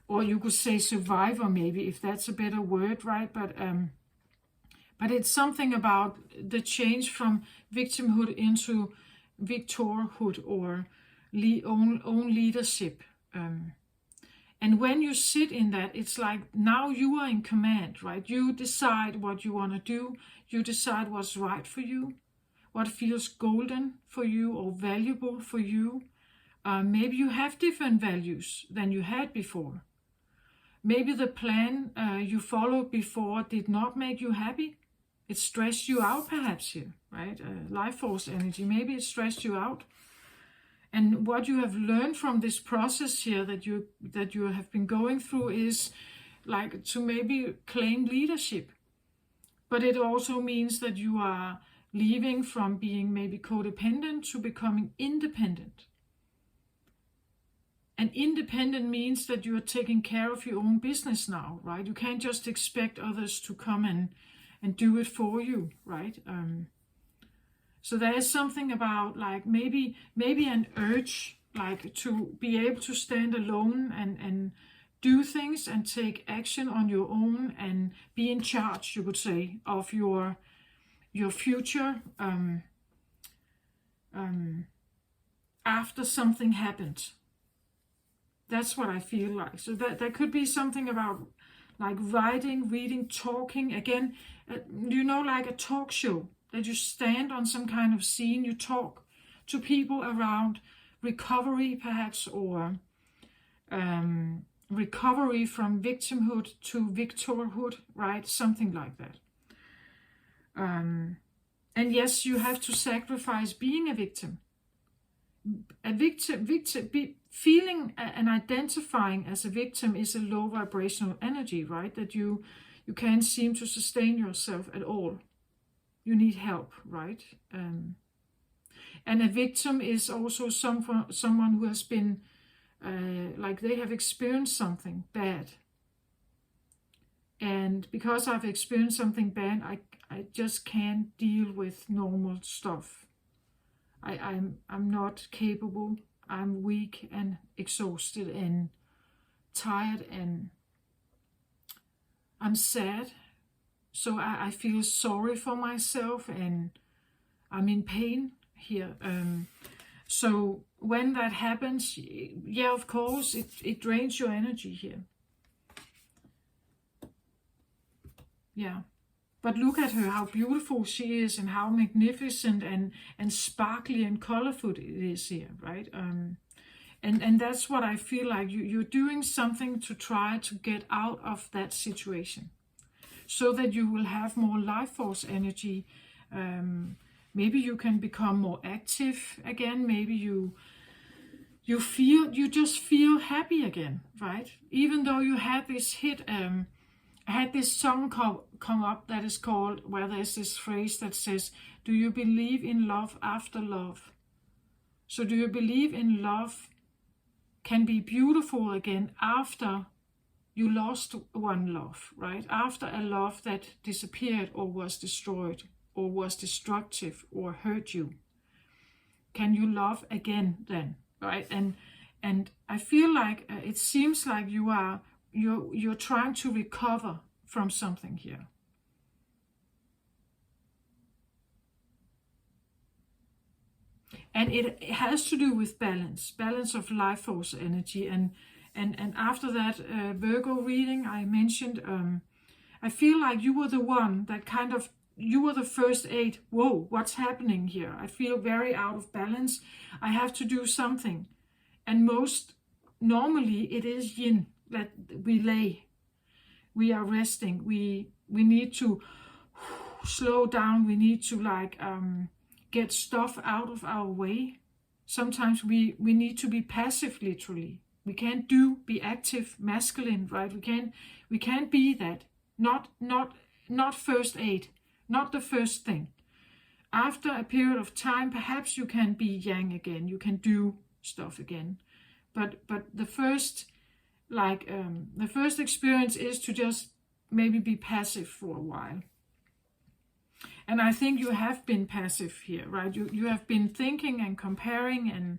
A: Or you could say survivor, maybe, if that's a better word, right? But it's something about the change from victimhood into victorhood, or own leadership. And when you sit in that, it's like now you are in command, right? You decide what you want to do. You decide what's right for you, what feels golden for you or valuable for you. Maybe you have different values than you had before. Maybe the plan you followed before did not make you happy. It stressed you out, perhaps, here, right? Life force energy, maybe it stressed you out. And what you have learned from this process here that you have been going through is like to maybe claim leadership. But it also means that you are leaving from being maybe codependent to becoming independent. And independent means that you are taking care of your own business now, right? You can't just expect others to come and do it for you, right? So there is something about like maybe an urge, like to be able to stand alone and do things and take action on your own and be in charge, you could say, of your future after something happened. That's what I feel like. So that there could be something about like writing, reading, talking. Again, you know, like a talk show, that you stand on some kind of scene, you talk to people around recovery perhaps, or recovery from victimhood to victorhood, right? Something like that. And yes, you have to sacrifice being a victim. Feeling and identifying as a victim is a low vibrational energy, right? That you can't seem to sustain yourself at all. You need help, right? And a victim is also someone who has been, like they have experienced something bad. And because I've experienced something bad, I just can't deal with normal stuff. I'm not capable. I'm weak and exhausted and tired, and I'm sad. So I feel sorry for myself, and I'm in pain here. So when that happens, yeah, of course, it drains your energy here. Yeah. But look at her, how beautiful she is, and how magnificent and sparkly and colorful it is here, right? And that's what I feel like. You're doing something to try to get out of that situation, so that you will have more life force energy. Maybe you can become more active again. Maybe you you just feel happy again, right? Even though you had this hit, I had this song come up that is called, where there's this phrase that says, do you believe in love after love? So do you believe in love can be beautiful again after you lost one love, right? After a love that disappeared or was destroyed or was destructive or hurt you. Can you love again then, right? And I feel like it seems like you're trying to recover from something here. And it has to do with balance of life force energy. And after that Virgo reading I mentioned, I feel like you were the one that kind of, you were the first aid. Whoa, what's happening here? I feel very out of balance. I have to do something. And normally it is yin that we lay. We are resting. We need to slow down. We need to get stuff out of our way. Sometimes we need to be passive, literally. We can't be active masculine, right? We can't be that. Not first aid. Not the first thing. After a period of time, perhaps you can be yang again. You can do stuff again. But the first experience is to just maybe be passive for a while. And I think you have been passive here, right? You have been thinking and comparing and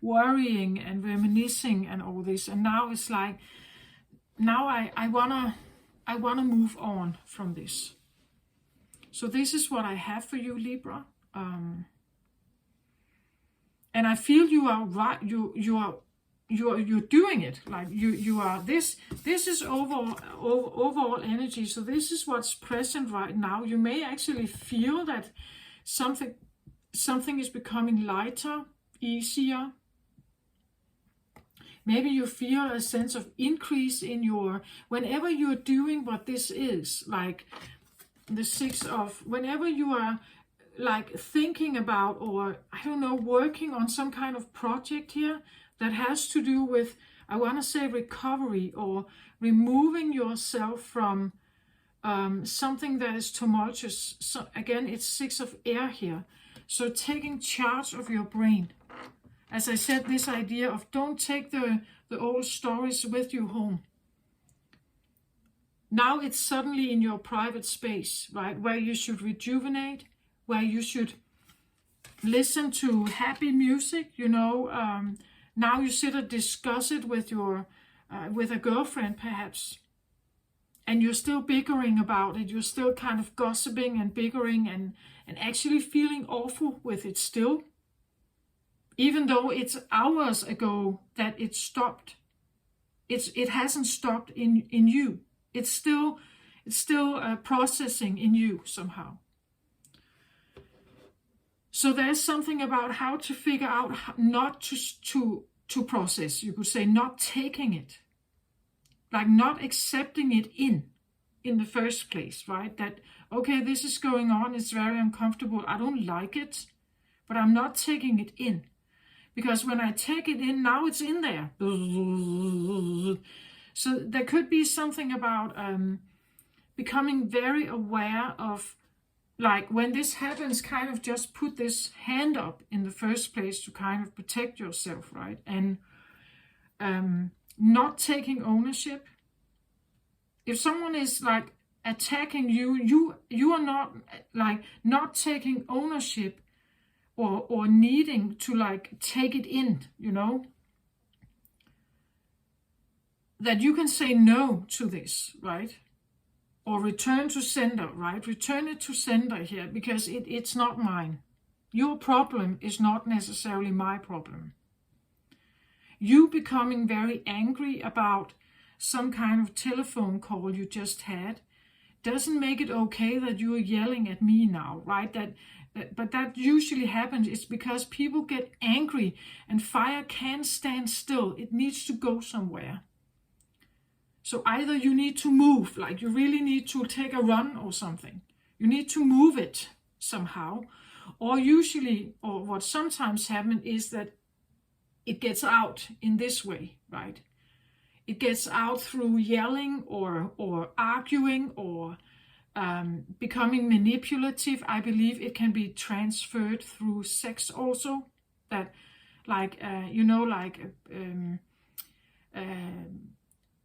A: worrying and reminiscing and all this. And now it's like, now I wanna move on from this. So this is what I have for you, Libra. And I feel you are right. You're doing it. Like you are. This is overall energy. So this is what's present right now. You may actually feel that something is becoming lighter, easier. Maybe you feel a sense of increase in whenever you're doing what this is, like the whenever you are like thinking about, or I don't know, working on some kind of project here that has to do with, I want to say, recovery, or removing yourself from something that is tumultuous. So again, it's 6 of air here. So taking charge of your brain. As I said, this idea of don't take the old stories with you home. Now it's suddenly in your private space, right? Where you should rejuvenate, where you should listen to happy music, now you sit and discuss it with with a girlfriend perhaps. And you're still bickering about it. You're still kind of gossiping and bickering and actually feeling awful with it still. Even though it's hours ago that it stopped. It hasn't stopped in you. It's still processing in you somehow. So there's something about how to figure out how not to process. You could say not taking it, like not accepting it in the first place, right? That, okay, this is going on. It's very uncomfortable. I don't like it, but I'm not taking it in. Because when I take it in, now it's in there. So there could be something about becoming very aware of, like when this happens, kind of just put this hand up in the first place to kind of protect yourself, right? And not taking ownership. If someone is like attacking you, you are not taking ownership or needing to like take it in, that you can say no to this, right? Or return to sender, right? Return it to sender here, because it's not mine. Your problem is not necessarily my problem. You becoming very angry about some kind of telephone call you just had doesn't make it okay that you are yelling at me now, right? But that usually happens. It's because people get angry and fire can't stand still. It needs to go somewhere. So either you need to move, like you really need to take a run or something. You need to move it somehow. Or what sometimes happens is that it gets out in this way, right? It gets out through yelling or arguing or becoming manipulative. I believe it can be transferred through sex also. That, like, a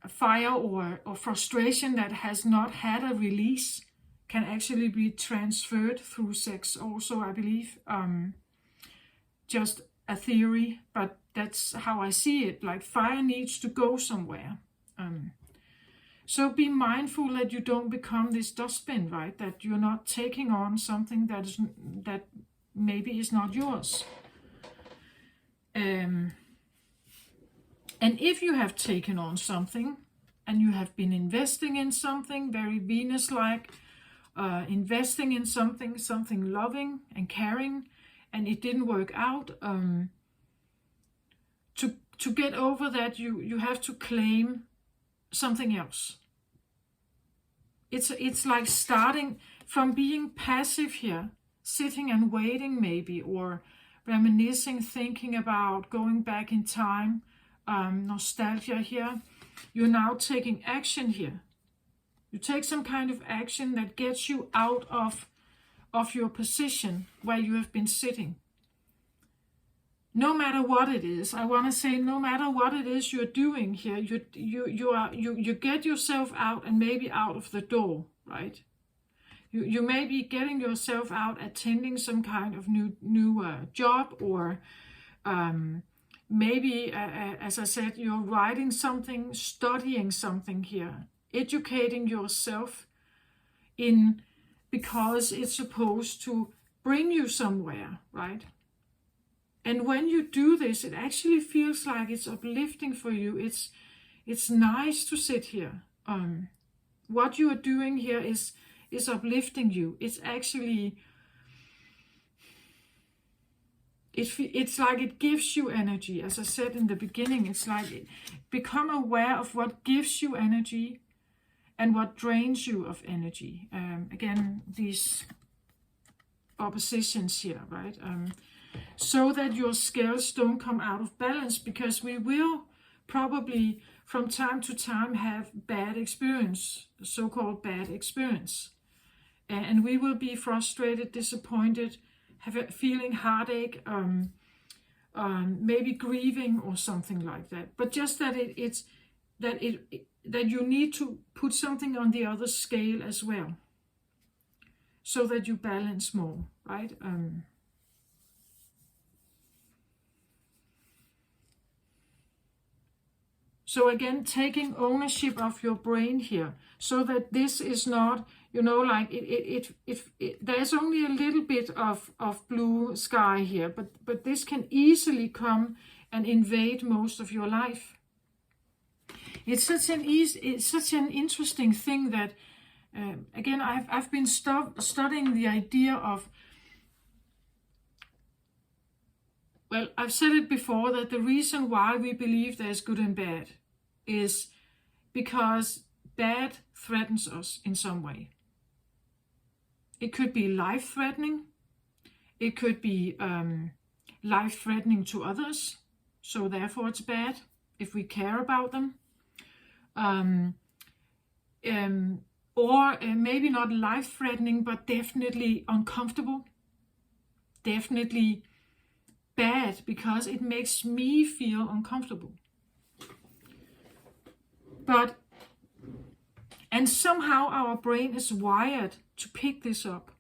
A: fire or frustration that has not had a release can actually be transferred through sex also, I believe. Just a theory, but that's how I see it. Like, fire needs to go somewhere. So be mindful that you don't become this dustbin, right? That you're not taking on something that maybe is not yours. And if you have taken on something and you have been investing in something very Venus-like, investing in something loving and caring, and it didn't work out, to get over that, you have to claim something else. It's like starting from being passive here, sitting and waiting maybe, or reminiscing, thinking about going back in time, nostalgia here. You're now taking action here. You take some kind of action that gets you out of your position where you have been sitting. No matter what it is, I want to say, no matter what it is you're doing here, you get yourself out, and maybe out of the door, right? You may be getting yourself out, attending some kind of new job, or maybe, as I said, you're writing something, studying something here, educating yourself because it's supposed to bring you somewhere, right? And when you do this, it actually feels like it's uplifting for you. It's nice to sit here. What you are doing here is uplifting you. It's actually, it's like it gives you energy. As I said in the beginning, it's like become aware of what gives you energy and what drains you of energy. Again, these oppositions here, right? So that your scales don't come out of balance, because we will probably from time to time have bad experience, so-called bad experience. And we will be frustrated, disappointed, feeling heartache, maybe grieving or something like that. But just that that you need to put something on the other scale as well, so that you balance more, right? So again, taking ownership of your brain here, so that this is not, like there's only a little bit of blue sky here, but this can easily come and invade most of your life. It's such an interesting thing that, again, I've been studying the idea of, well, I've said it before, that the reason why we believe there's good and bad is because bad threatens us in some way. It could be life-threatening. It could be life-threatening to others, so therefore it's bad if we care about them. Or maybe not life-threatening, but definitely uncomfortable. Definitely bad, because it makes me feel uncomfortable. And somehow our brain is wired to pick this up.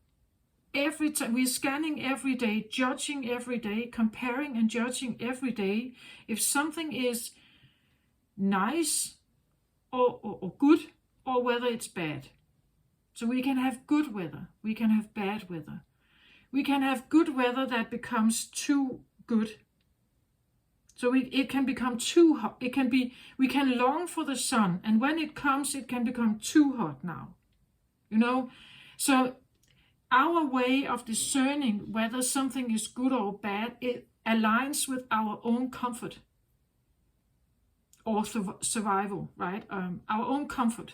A: Every time we're scanning every day, judging every day, comparing and judging every day, if something is nice or good, or whether it's bad. So we can have good weather, we can have bad weather. We can have good weather that becomes too good. So it can become too hot. We can long for the sun, and when it comes, it can become too hot now. So our way of discerning whether something is good or bad, it aligns with our own comfort or survival, right? Our own comfort.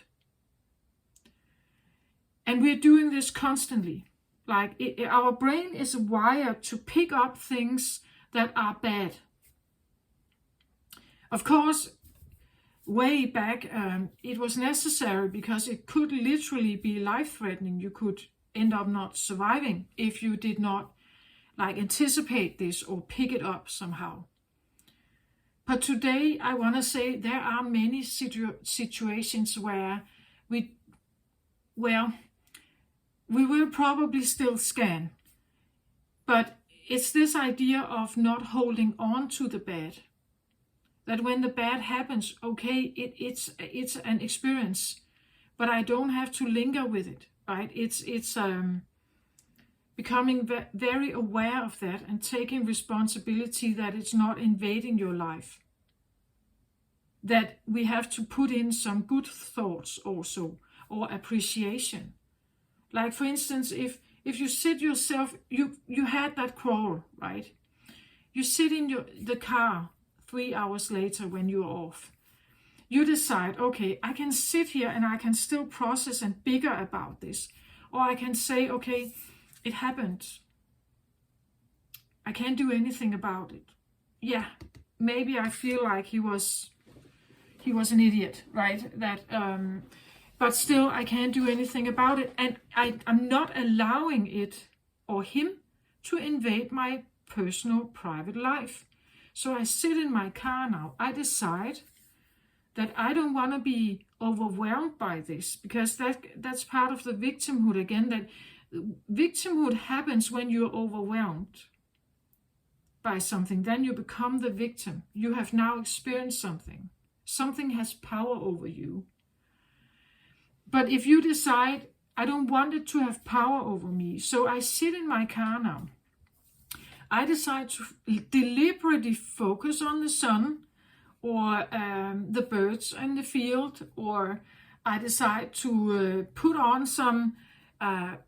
A: And we're doing this constantly. Like our brain is wired to pick up things that are bad. Of course, way back, it was necessary because it could literally be life-threatening. You could end up not surviving if you did not like anticipate this or pick it up somehow. But today I want to say there are many situations where we will probably still scan, but it's this idea of not holding on to the bad. That when the bad happens, okay, it's an experience, but I don't have to linger with it, right? It's becoming very aware of that and taking responsibility that it's not invading your life. That we have to put in some good thoughts also, or appreciation. Like for instance, if you sit yourself, you had that quarrel, right? You sit in the car 3 hours later when you're off. You decide, okay, I can sit here and I can still process and bigger about this. Or I can say, okay, it happened. I can't do anything about it. Yeah, maybe I feel like he was an idiot, right? That, but still I can't do anything about it. And I'm not allowing it or him to invade my personal private life. So I sit in my car now. I decide that I don't want to be overwhelmed by this, because that's part of the victimhood again, that victimhood happens when you're overwhelmed by something. Then you become the victim. You have now experienced something. Something has power over you. But if you decide, I don't want it to have power over me, so I sit in my car now. I decide to deliberately focus on the sun, or the birds in the field, or I decide to put on some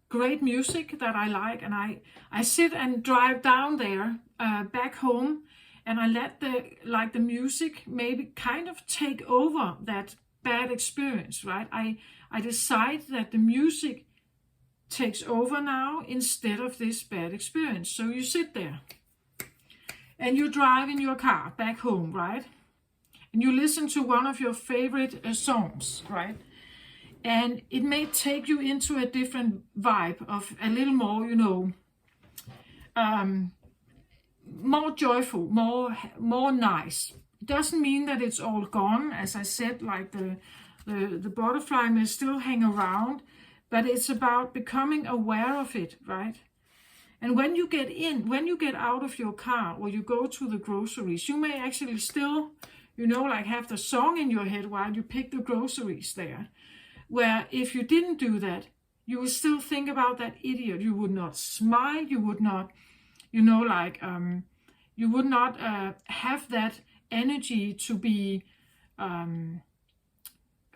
A: great music that I like, and I sit and drive down there back home, and I let the music maybe kind of take over that bad experience, right? I decide that the music takes over now instead of this bad experience. So you sit there and you drive in your car back home, right? And you listen to one of your favorite songs, right? And it may take you into a different vibe of a little more, more joyful, more nice. It doesn't mean that it's all gone. As I said, like the butterfly may still hang around, but it's about becoming aware of it, right? And when you get out of your car or you go to the groceries, you may actually still, like have the song in your head while you pick the groceries there. Where if you didn't do that, you would still think about that idiot. You would not smile. You would not, you would not have that energy to be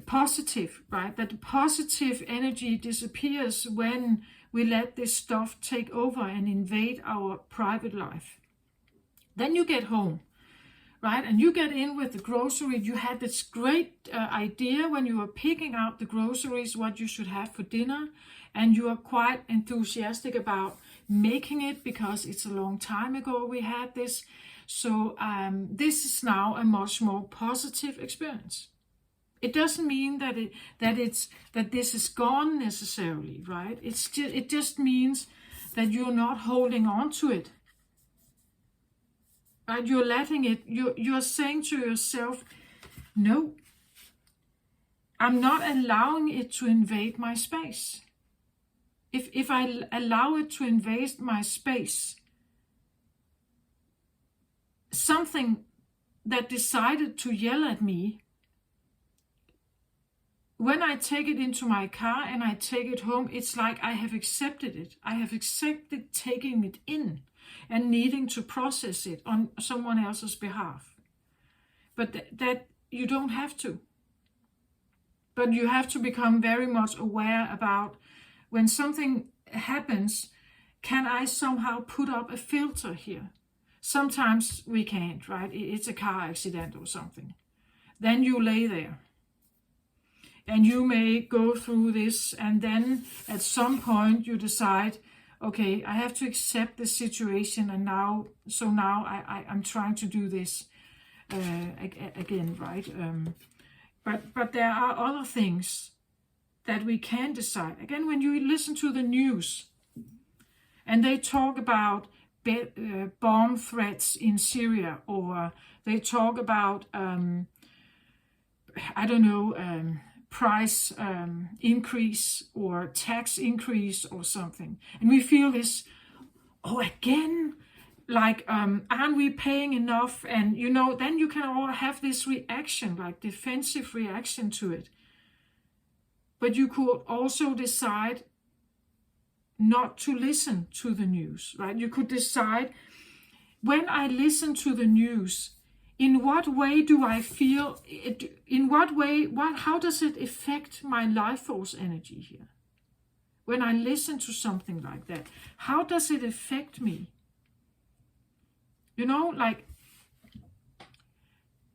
A: positive, right? That positive energy disappears when we let this stuff take over and invade our private life. Then you get home, right? And you get in with the grocery. You had this great idea when you were picking out the groceries, what you should have for dinner. And you are quite enthusiastic about making it because it's a long time ago we had this. So this is now a much more positive experience. It doesn't mean that this is gone necessarily, right? It just means that you're not holding on to it. Right? You're letting it. You're saying to yourself, no, I'm not allowing it to invade my space. If I allow it to invade my space, something that decided to yell at me, when I take it into my car and I take it home, it's like I have accepted it. I have accepted taking it in and needing to process it on someone else's behalf. But that you don't have to. But you have to become very much aware about when something happens, can I somehow put up a filter here? Sometimes we can't, right? It's a car accident or something. Then you lay there. And you may go through this, and then at some point you decide, okay, I have to accept the situation, and now I'm trying to do this. again, right? But there are other things that we can decide. Again, when you listen to the news and they talk about bomb threats in Syria, or they talk about, I don't know, price increase or tax increase or something, and we feel this, oh, again, like, aren't we paying enough? And then you can all have this reaction, like defensive reaction to it. But you could also decide not to listen to the news, right? You could decide, when I listen to the news, in what way do I feel it? In what way, how does it affect my life force energy here? When I listen to something like that, how does it affect me? Like,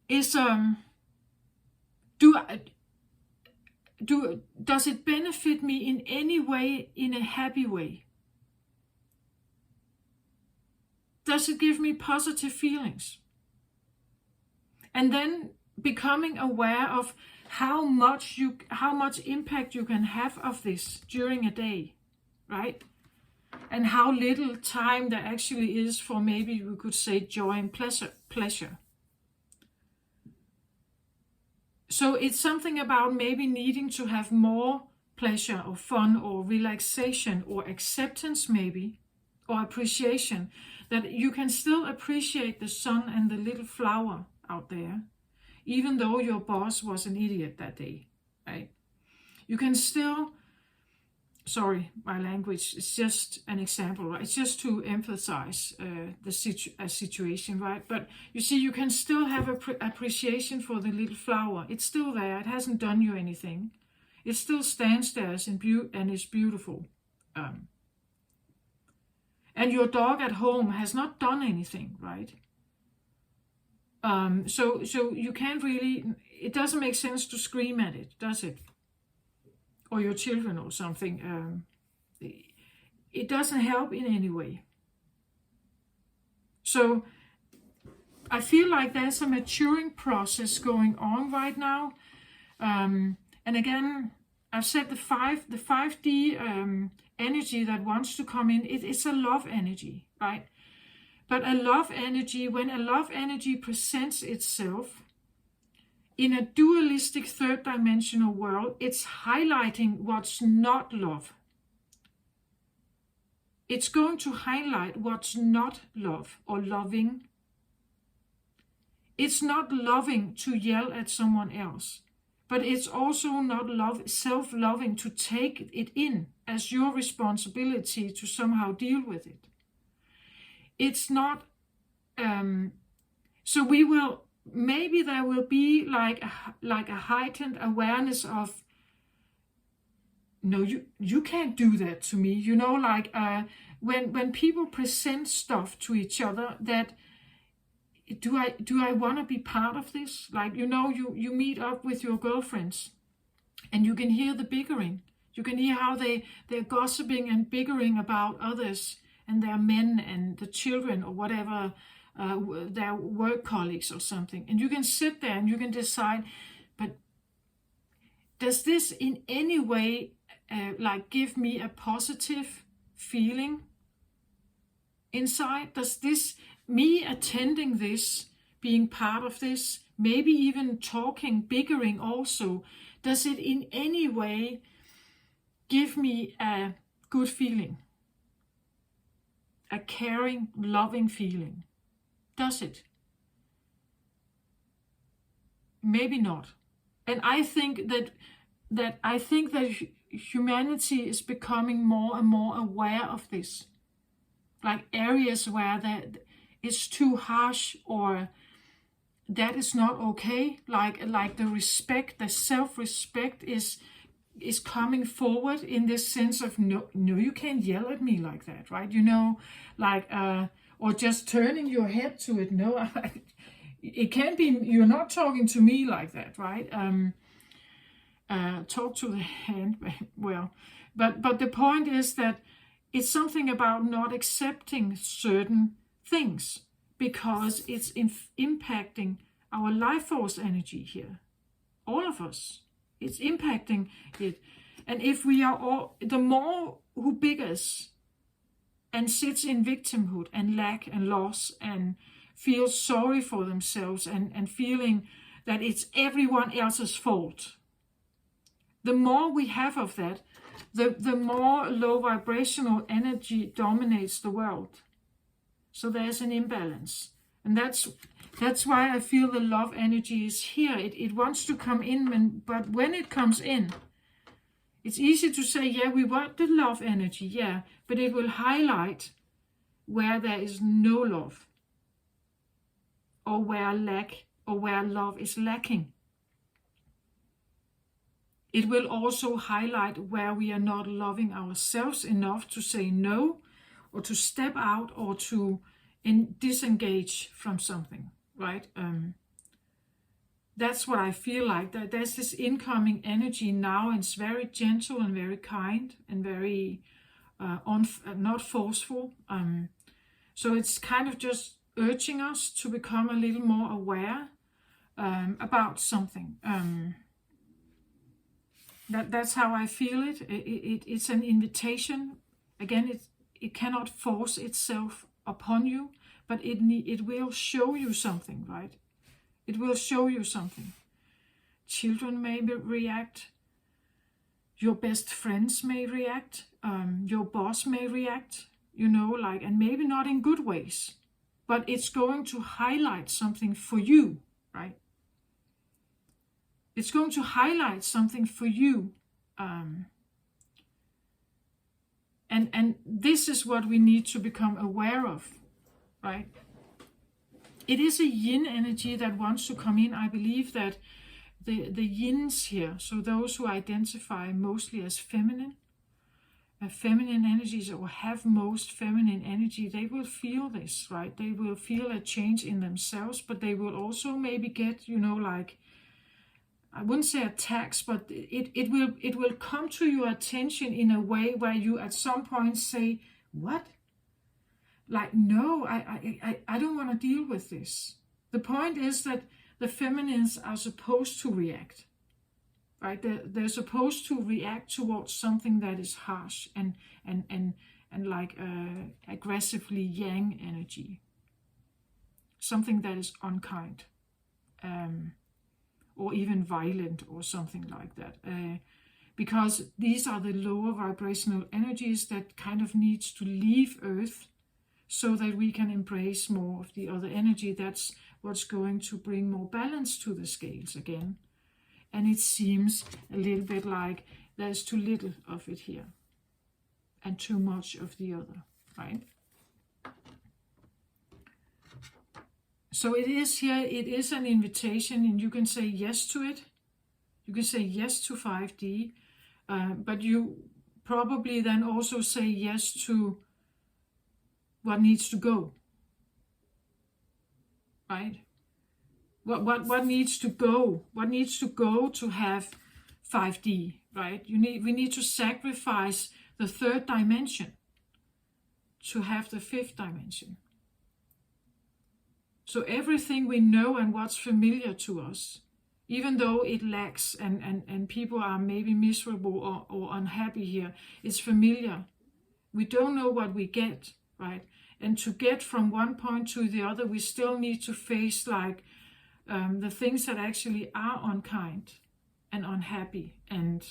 A: is does it benefit me in any way, in a happy way? Does it give me positive feelings? And then becoming aware of how much impact you can have of this during a day, right? And how little time there actually is for, maybe we could say, joy and pleasure. So it's something about maybe needing to have more pleasure or fun or relaxation or acceptance, maybe, or appreciation, that you can still appreciate the sun and the little flower out there, even though your boss was an idiot that day, right? You can still, sorry, my language is just an example, right? It's just to emphasize a situation, right? But you see, you can still have appreciation for the little flower. It's still there. It hasn't done you anything. It still stands there and is beautiful. And your dog at home has not done anything, right? So you can't really, it doesn't make sense to scream at it, does it? Or your children or something. It doesn't help in any way. So I feel like there's a maturing process going on right now. And again, I've said the 5D energy that wants to come in, it's a love energy, right? But a love energy, when a love energy presents itself in a dualistic third dimensional world, it's highlighting what's not love. It's going to highlight what's not love or loving. It's not loving to yell at someone else, but it's also not self-loving to take it in as your responsibility to somehow deal with it. It's not, so we will, maybe there will be like a heightened awareness of, no, you can't do that to me. Like when people present stuff to each other, that do I want to be part of this? Like, you meet up with your girlfriends and you can hear the bickering. You can hear how they're gossiping and bickering about others and their men and the children or whatever, their work colleagues or something. And you can sit there and you can decide, but does this in any way like give me a positive feeling inside? Does this, me attending this, being part of this, maybe even talking, bickering also, does it in any way give me a good feeling? A caring, loving feeling? Does it? Maybe not. And I think that humanity is becoming more and more aware of this. Like areas where that is too harsh or that is not okay. Like the respect, the self-respect is coming forward in this sense of no, you can't yell at me like that, right? Or just turning your head to it. No, it can't be, you're not talking to me like that, right? Talk to the hand, well, but the point is that it's something about not accepting certain things because it's impacting our life force energy here. All of us. It's impacting it. And if we are all, the more who biggers and sits in victimhood and lack and loss and feels sorry for themselves and feeling that it's everyone else's fault, the more we have of that, the more low vibrational energy dominates the world. So there's an imbalance. And that's why I feel the love energy is here. It wants to come in, but when it comes in, it's easy to say, yeah, we want the love energy, yeah, but it will highlight where there is no love, or where love is lacking. It will also highlight where we are not loving ourselves enough to say no, or to step out, or to disengage from something, right? That's what I feel like. That there's this incoming energy now, and it's very gentle and very kind and very not forceful. So it's kind of just urging us to become a little more aware about something. That's how I feel it. It's an invitation. Again, it cannot force itself upon you, but it will show you something, right? It will show you something. Children may react. Your best friends may react. Your boss may react, and maybe not in good ways, but it's going to highlight something for you, right? It's going to highlight something for you. And this is what we need to become aware of, right? It is a yin energy that wants to come in. I believe that the yins here, so those who identify mostly as feminine energies, or have most feminine energy, they will feel this, right? They will feel a change in themselves, but they will also maybe get, I wouldn't say attacks, but it will come to your attention in a way where you at some point say, what? Like, no, I don't want to deal with this. The point is that the feminines are supposed to react, right? They're supposed to react towards something that is harsh and like aggressively yang energy, something that is unkind, or even violent, or something like that. Because these are the lower vibrational energies that kind of needs to leave Earth, so that we can embrace more of the other energy. That's what's going to bring more balance to the scales again. And it seems a little bit like there's too little of it here, and too much of the other, right? So it is here, it is an invitation, and you can say yes to it. You can say yes to 5D, but you probably then also say yes to what needs to go, right? What needs to go? What needs to go to have 5D, right? We need to sacrifice the third dimension to have the fifth dimension. So everything we know and what's familiar to us, even though it lacks and people are maybe miserable or unhappy here, it's familiar. We don't know what we get, right? And to get from one point to the other, we still need to face the things that actually are unkind and unhappy and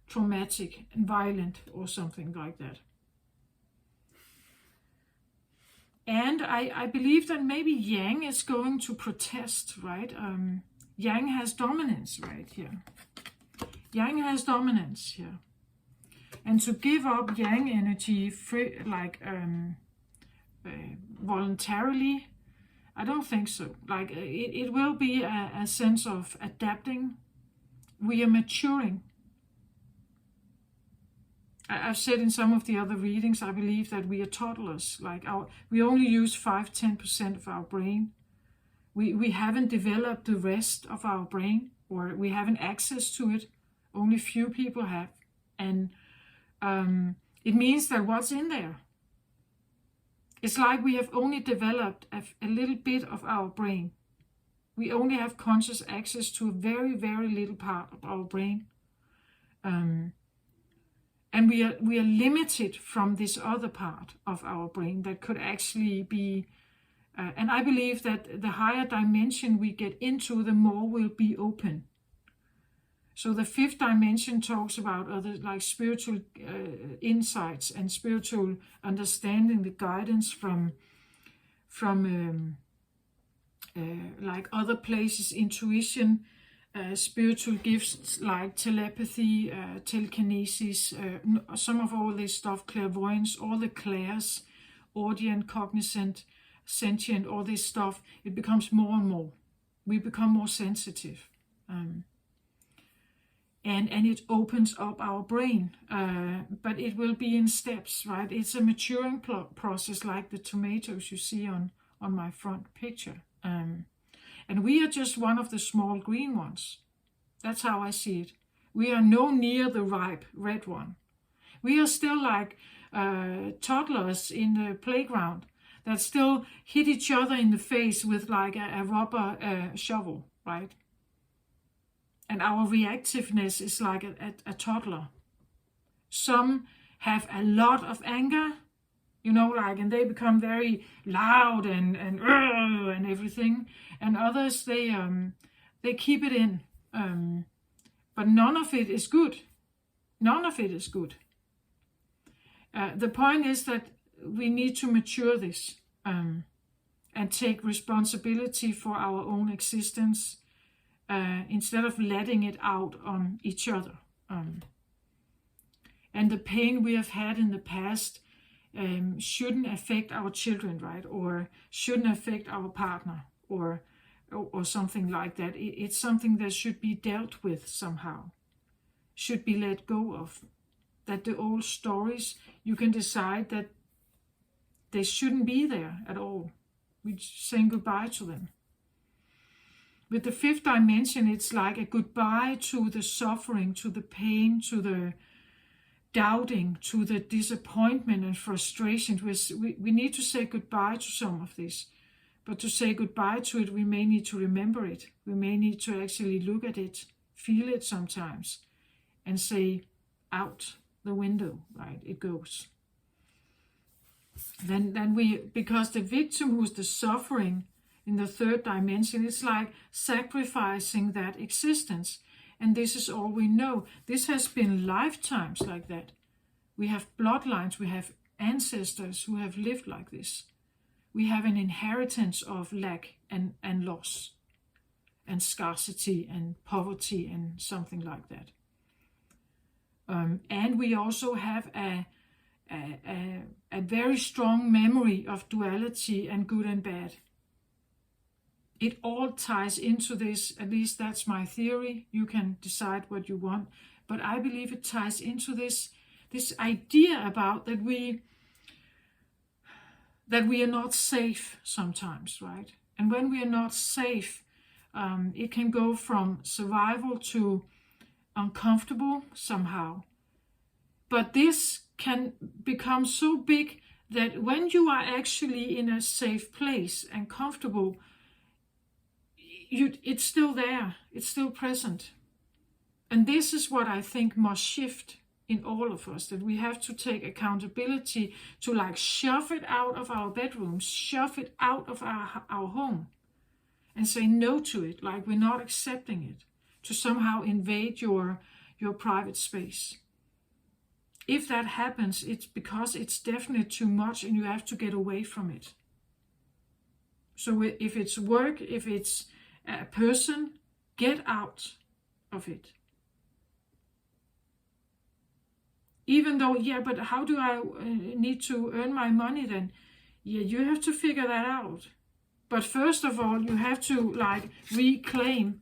A: traumatic and violent, or something like that. And I believe that maybe Yang is going to protest, right? Yang has dominance right here. Yang has dominance here. And to give up Yang energy voluntarily, I don't think so. Like, it will be a sense of adapting. We are maturing. I've said in some of the other readings, I believe that we are toddlers. Like, we only use 5-10% of our brain. We haven't developed the rest of our brain, or we haven't access to it. Only few people have. And it means that what's in there, it's like we have only developed a little bit of our brain. We only have conscious access to a very, very little part of our brain. And we are limited from this other part of our brain that could actually be, and I believe that the higher dimension we get into, the more we'll be open. So the fifth dimension talks about other like spiritual insights and spiritual understanding, the guidance from like other places, intuition, spiritual gifts like telepathy, telekinesis, some of all this stuff, clairvoyance, all the clairs, audient, cognizant, sentient, all this stuff. It becomes more and more. We become more sensitive. And it opens up our brain, but it will be in steps, right? It's a maturing process, like the tomatoes you see on my front picture. And we are just one of the small green ones. That's how I see it. We are no near the ripe red one. We are still like toddlers in the playground that still hit each other in the face with like a rubber shovel, right? And our reactiveness is like a toddler. Some have a lot of anger, and they become very loud and everything. And others, they keep it in. But none of it is good. None of it is good. The point is that we need to mature this and take responsibility for our own existence. Instead of letting it out on each other. And the pain we have had in the past shouldn't affect our children, right? Or shouldn't affect our partner or something like that. It's something that should be dealt with somehow, should be let go of. That the old stories, you can decide that they shouldn't be there at all. We're saying goodbye to them. With the fifth dimension, it's like a goodbye to the suffering, to the pain, to the doubting, to the disappointment and frustration. We need to say goodbye to some of this. But to say goodbye to it, we may need to remember it. We may need to actually look at it, feel it sometimes, and say, out the window, right? It goes. Then because the victim who's the suffering, in the third dimension, it's like sacrificing that existence. And this is all we know. This has been lifetimes like that. We have bloodlines, we have ancestors who have lived like this. We have an inheritance of lack and loss and scarcity and poverty and something like that. And we also have a very strong memory of duality and good and bad. It all ties into this, at least that's my theory. You can decide what you want, but I believe it ties into this idea about that we are not safe sometimes, right? And when we are not safe, it can go from survival to uncomfortable somehow. But this can become so big that when you are actually in a safe place and comfortable, it's still there, it's still present. And this is what I think must shift in all of us, that we have to take accountability to like shove it out of our bedrooms, shove it out of our home, and say no to it, like we're not accepting it, to somehow invade your private space. If that happens, it's because it's definitely too much and you have to get away from it. So if it's work, if it's a person, get out of it. Even though, but how do I need to earn my money then? Yeah, you have to figure that out. But first of all, you have to like reclaim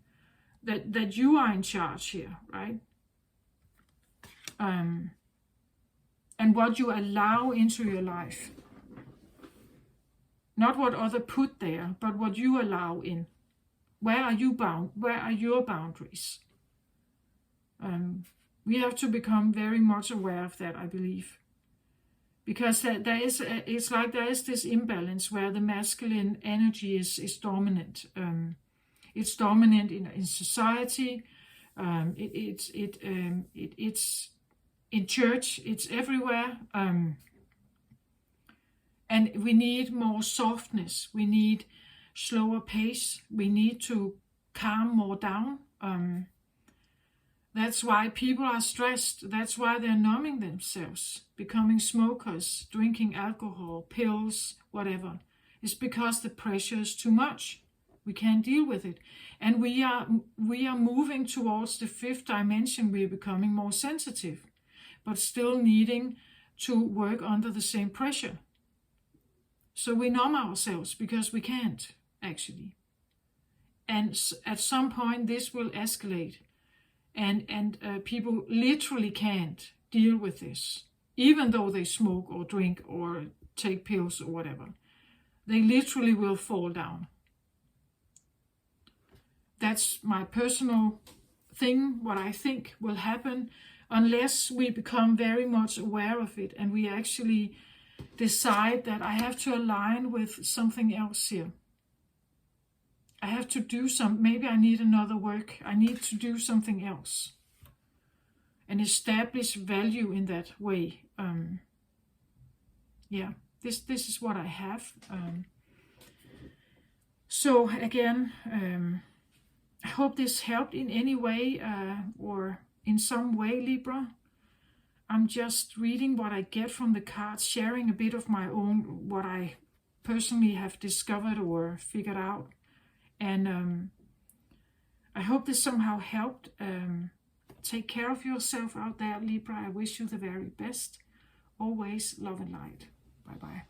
A: that you are in charge here, right? And what you allow into your life. Not what others put there, but what you allow in. Where are you bound? Where are your boundaries? We have to become very much aware of that, I believe. Because it's like there is this imbalance where the masculine energy is dominant. It's dominant in society. It's in church. It's everywhere. And we need more softness. We need slower pace. We need to calm more down. That's why people are stressed. That's why they're numbing themselves, becoming smokers, drinking alcohol, pills, whatever. It's because the pressure is too much. We can't deal with it. And we are moving towards the fifth dimension. We're becoming more sensitive, but still needing to work under the same pressure. So we numb ourselves because we can't, actually. And at some point this will escalate. And people literally can't deal with this, even though they smoke or drink or take pills or whatever. They literally will fall down. That's my personal thing, what I think will happen, unless we become very much aware of it and we actually decide that I have to align with something else here. I have to do maybe I need another work. I need to do something else and establish value in that way. Yeah, this is what I have. So again, I hope this helped in any way or in some way, Libra. I'm just reading what I get from the cards, sharing a bit of my own, what I personally have discovered or figured out. And I hope this somehow helped. Take care of yourself out there, Libra. I wish you the very best. Always love and light. Bye-bye.